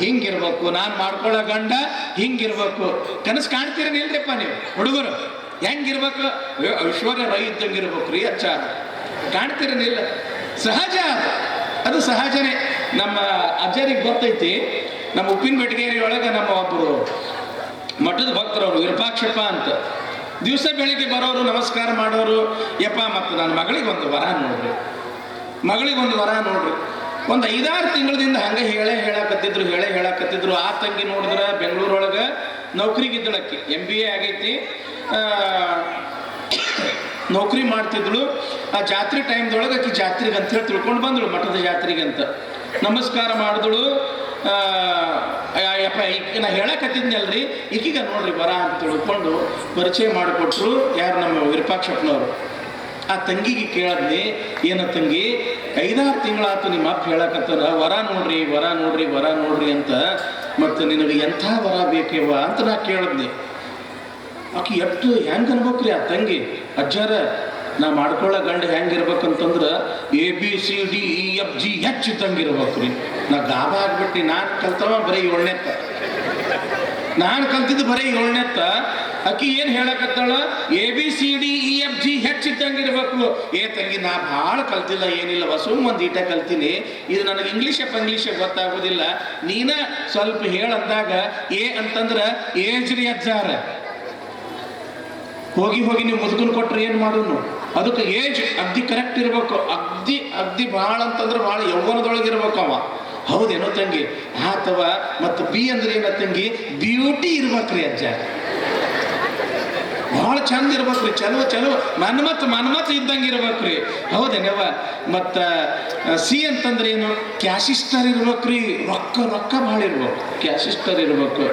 ಹಿಂಗಿರ್ಬೇಕು, ನಾನು ಮಾಡ್ಕೊಳ್ಳೋ ಗಂಡ ಹಿಂಗಿರ್ಬೇಕು. ಕನಸು ಕಾಣ್ತೀರೇನಿಲ್ರಿಪ್ಪ ನೀವು ಹುಡುಗರು? ಹೆಂಗಿರ್ಬೇಕು? ಐಶ್ವರ್ಯ ರೈ ಇದ್ದಂಗಿರ್ಬೇಕು ರೀ ಅಚ್ಚ, ಕಾಣ್ತೀರೇನಿಲ್ಲ? ಸಹಜ ಅದು ಸಹಜನೇ. ನಮ್ಮ ಅಜ್ಜರಿಗೆ ಗೊತ್ತೈತಿ, ನಮ್ಮ ಉಪ್ಪಿನ ಬೆಟಗೇರಿ ಒಳಗೆ ನಮ್ಮ ಒಬ್ಬರು ಮಠದ ಭಕ್ತರವರು ವಿರೂಪಾಕ್ಷಪ್ಪ ಅಂತ ದಿವಸ ಬೆಳಿಗ್ಗೆ ಬರೋರು, ನಮಸ್ಕಾರ ಮಾಡೋರು. ಯಪ್ಪ ಮತ್ತು ನನ್ನ ಮಗಳಿಗೊಂದು ವರ ನೋಡ್ರಿ, ಮಗಳಿಗೊಂದು ವರ ನೋಡ್ರಿ. ಒಂದು 5-6 ತಿಂಗಳದಿಂದ ಹಂಗೆ ಹೇಳಕತ್ತಿದ್ರು. ಆ ತಂಗಿ ನೋಡಿದ್ರೆ ಬೆಂಗಳೂರೊಳಗೆ ನೌಕರಿಗಿದ್ದಳಕ್ಕೆ, MBA ಆಗೈತಿ, ನೌಕರಿ ಮಾಡ್ತಿದ್ಳು. ಆ ಜಾತ್ರೆ ಟೈಮ್ದೊಳಗೆ ಆಕಿ ಜಾತ್ರೆಗೆ ಅಂತೇಳಿ ತಿಳ್ಕೊಂಡು ಬಂದಳು, ಮಠದ ಜಾತ್ರೆಗೆ ಅಂತ. ನಮಸ್ಕಾರ ಮಾಡಿದಳು. ಯಪ್ಪ ಈಗ ನಾ ಹೇಳಕತ್ತಿದ್ನಲ್ರಿ, ಈಗೀಗ ನೋಡ್ರಿ ವರ ಅಂತ ತಿಳ್ಕೊಂಡು ಪರಿಚಯ ಮಾಡಿಕೊಟ್ರು. ಯಾರು? ನಮ್ಮ ವಿರೂಪಾಕ್ಷಪ್ಪನವರು. ಆ ತಂಗಿಗೆ ಕೇಳದ್ನಿ, ಏನ ತಂಗಿ 5-6 ತಿಂಗಳಾತು ನಿಮ್ಮ ಅಪ್ಪ ಹೇಳಕತ್ತಾರ ವರ ನೋಡ್ರಿ ವರ ನೋಡ್ರಿ ವರ ನೋಡ್ರಿ ಅಂತ, ಮತ್ತು ನಿನಗೆ ಎಂಥ ವರ ಬೇಕೇವ ಅಂತ ನಾ ಕೇಳದ್ನಿ. ಆಕಿ ಎಷ್ಟು ಹೆಂಗೆ ಅನ್ಬೇಕ್ರಿ ಆ ತಂಗಿ, ಅಜ್ಜಾರ ನಾ ಮಾಡ್ಕೊಳ್ಳೋ ಗಂಡ ಹೆಂಗಿರ್ಬೇಕಂತಂದ್ರೆ ABCDEFGH ಇದ್ದಂಗಿರ್ಬೇಕ್ರಿ. ನಾ ಗಾಬ ಆಗ್ಬಿಟ್ಟು, ನಾನು ಕಲ್ತವ ಬರೀ 7ನೇತ್ತ, ನಾನು ಕಲ್ತಿದ್ದು ಬರೀ 7ನೇತ್ತ. ಆಕಿ ಏನು ಹೇಳಕತ್ತಾಳ? ABCDEFGH ಇದ್ದಂಗಿರ್ಬೇಕು. ಏ ತಂಗಿ, ನಾ ಭಾಳ ಕಲ್ತಿಲ್ಲ, ಏನಿಲ್ಲ, ಸುಮ್ ಒಂದು ಈಟ ಕಲ್ತೀನಿ, ಇದು ನನಗೆ ಇಂಗ್ಲೀಷ್ ಗೊತ್ತಾಗೋದಿಲ್ಲ, ನೀನ ಸ್ವಲ್ಪ ಹೇಳಂದಾಗ ಏ ಅಂತಂದ್ರೆ ಏಜ್ರಿ ಅಜ್ಜಾರ. ಹೋಗಿ ನೀವು ಮುದುಕನ್ ಕೊಟ್ರೆ ಏನು ಮಾಡೋನು? ಅದಕ್ಕೆ ಏಜ್ ಅಗ್ದಿ ಕರೆಕ್ಟ್ ಇರ್ಬೇಕು, ಅಗ್ದಿ ಭಾಳ ಅಂತಂದ್ರೆ ಭಾಳ ಯೌವನದೊಳಗಿರ್ಬೇಕು ಅವ. ಹೌದೇನೋ ತಂಗಿ? ಅಥವಾ ಮತ್ತು ಬಿ ಅಂದ್ರೆ ಏನೋ ತಂಗಿ? ಬ್ಯೂಟಿ ಇರ್ಬೇಕ್ರಿ ಅಜ್ಜ, ಭಾಳ ಚಂದ ಇರ್ಬೇಕ್ರಿ, ಚಲೋ ಮನ್ಮತ್ ಇದ್ದಂಗೆ ಇರ್ಬೇಕ್ರಿ. ಹೌದೇನವ? ಮತ್ತು ಸಿ ಅಂತಂದ್ರೆ ಏನು? ಕ್ಯಾಶಿಸ್ಟರ್ ಇರ್ಬೇಕ್ರಿ, ರೊಕ್ಕ ಭಾಳ ಇರ್ಬೇಕು, ಕ್ಯಾಶಿಸ್ಟರ್ ಇರ್ಬೇಕು.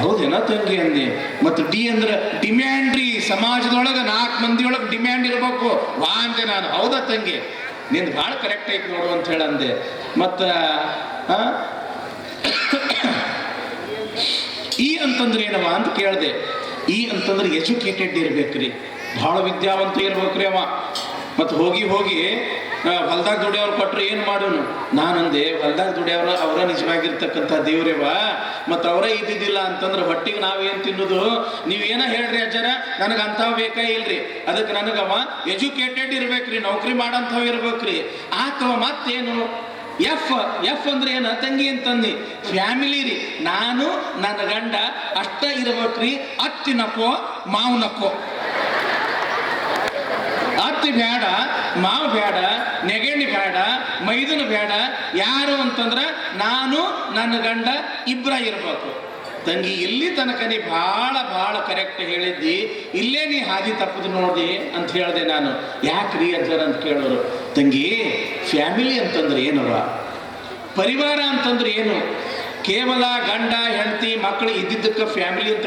ಹೌದೇನೋ ತಂಗಿ ಅಂದೆ. ಮತ್ತು ಡಿ ಅಂದ್ರೆ ಡಿಮ್ಯಾಂಡ್ ರೀ, ಸಮಾಜದೊಳಗೆ 4 ಮಂದಿಯೊಳಗೆ ಡಿಮ್ಯಾಂಡ್ ಇರ್ಬೇಕು ವಾ ಅಂದೆ ನಾನು. ಹೌದಾ ತಂಗಿ? ನಿಂದು ಭಾಳ ಕರೆಕ್ಟ್ ಐತಿ ನೋಡು ಅಂತ ಹೇಳಂದೆ. ಮತ್ತು ಈ ಅಂತಂದ್ರೆ ಏನವ ಅಂತ ಕೇಳಿದೆ. ಈ ಅಂತಂದ್ರೆ ಎಜುಕೇಟೆಡ್ ಇರ್ಬೇಕ್ರಿ, ಭಾಳ ವಿದ್ಯಾವಂತ ಇರ್ಬೇಕ್ರಿ ಅವ. ಮತ್ತು ಹೋಗಿ ಹೊಲ್ದಾಗ ದುಡಿಯವ್ರು ಕೊಟ್ರೆ ಏನು ಮಾಡೋನು? ನಾನಂದೆ, ಹೊಲ್ದಾಗ ದುಡಿಯವ್ರ ಅವರ ನಿಜವಾಗಿರ್ತಕ್ಕಂಥ ದೇವ್ರೇವ, ಮತ್ತು ಅವರೇ ಇದ್ದಿದ್ದಿಲ್ಲ ಅಂತಂದ್ರೆ ಹೊಟ್ಟಿಗೆ ನಾವೇನು ತಿನ್ನೋದು? ನೀವೇನ ಹೇಳ್ರಿ ಅಜ್ಜರ, ನನಗೆ ಅಂಥವು ಬೇಕಾ ಇಲ್ರಿ. ಅದಕ್ಕೆ ನನಗವ ಎಜುಕೇಟೆಡ್ ಇರ್ಬೇಕ್ರಿ, ನೌಕರಿ ಮಾಡಂಥವು ಇರ್ಬೇಕ್ರಿ. ಆತವ ಮತ್ತೇನು? ಎಫ್ ಅಂದ್ರೆ ಏನ ತಂಗಿ ಅಂತಂದು? ಫ್ಯಾಮಿಲಿ ರೀ. ನಾನು ನನ್ನ ಗಂಡ ಅಷ್ಟ ಇರ್ಬೇಕ್ರಿ, ಅತ್ತಿನಕೋ ಮಾವನಕೋ. ಅತ್ತಿ ಬೇಡ, ಮಾವು ಬೇಡ, ನೆಗಣಿ ಬೇಡ, ಮೈದುನ ಬೇಡ. ಯಾರು ಅಂತಂದ್ರೆ ನಾನು ನನ್ನ ಗಂಡ ಇಬ್ಬರ ಇರ್ಬೇಕು. ತಂಗಿ, ಇಲ್ಲಿ ತನಕ ನೀ ಭಾಳ ಕರೆಕ್ಟ್ ಹೇಳಿದ್ದಿ, ಇಲ್ಲೇ ನೀ ಹಾದಿ ತಪ್ಪದು ನೋಡಿದೆ ಅಂತ ಹೇಳಿದೆ ನಾನು. ಯಾಕ್ರಿ ಅಜ್ಜರ ಅಂತ ಕೇಳೋರು. ತಂಗಿ, ಫ್ಯಾಮಿಲಿ ಅಂತಂದ್ರೆ ಏನವ? ಪರಿವಾರ ಅಂತಂದ್ರೆ ಏನು? ಕೇವಲ ಗಂಡ ಹೆಂಡತಿ ಮಕ್ಕಳು ಇದ್ದಿದ್ದಕ್ಕೆ ಫ್ಯಾಮಿಲಿ ಅಂತ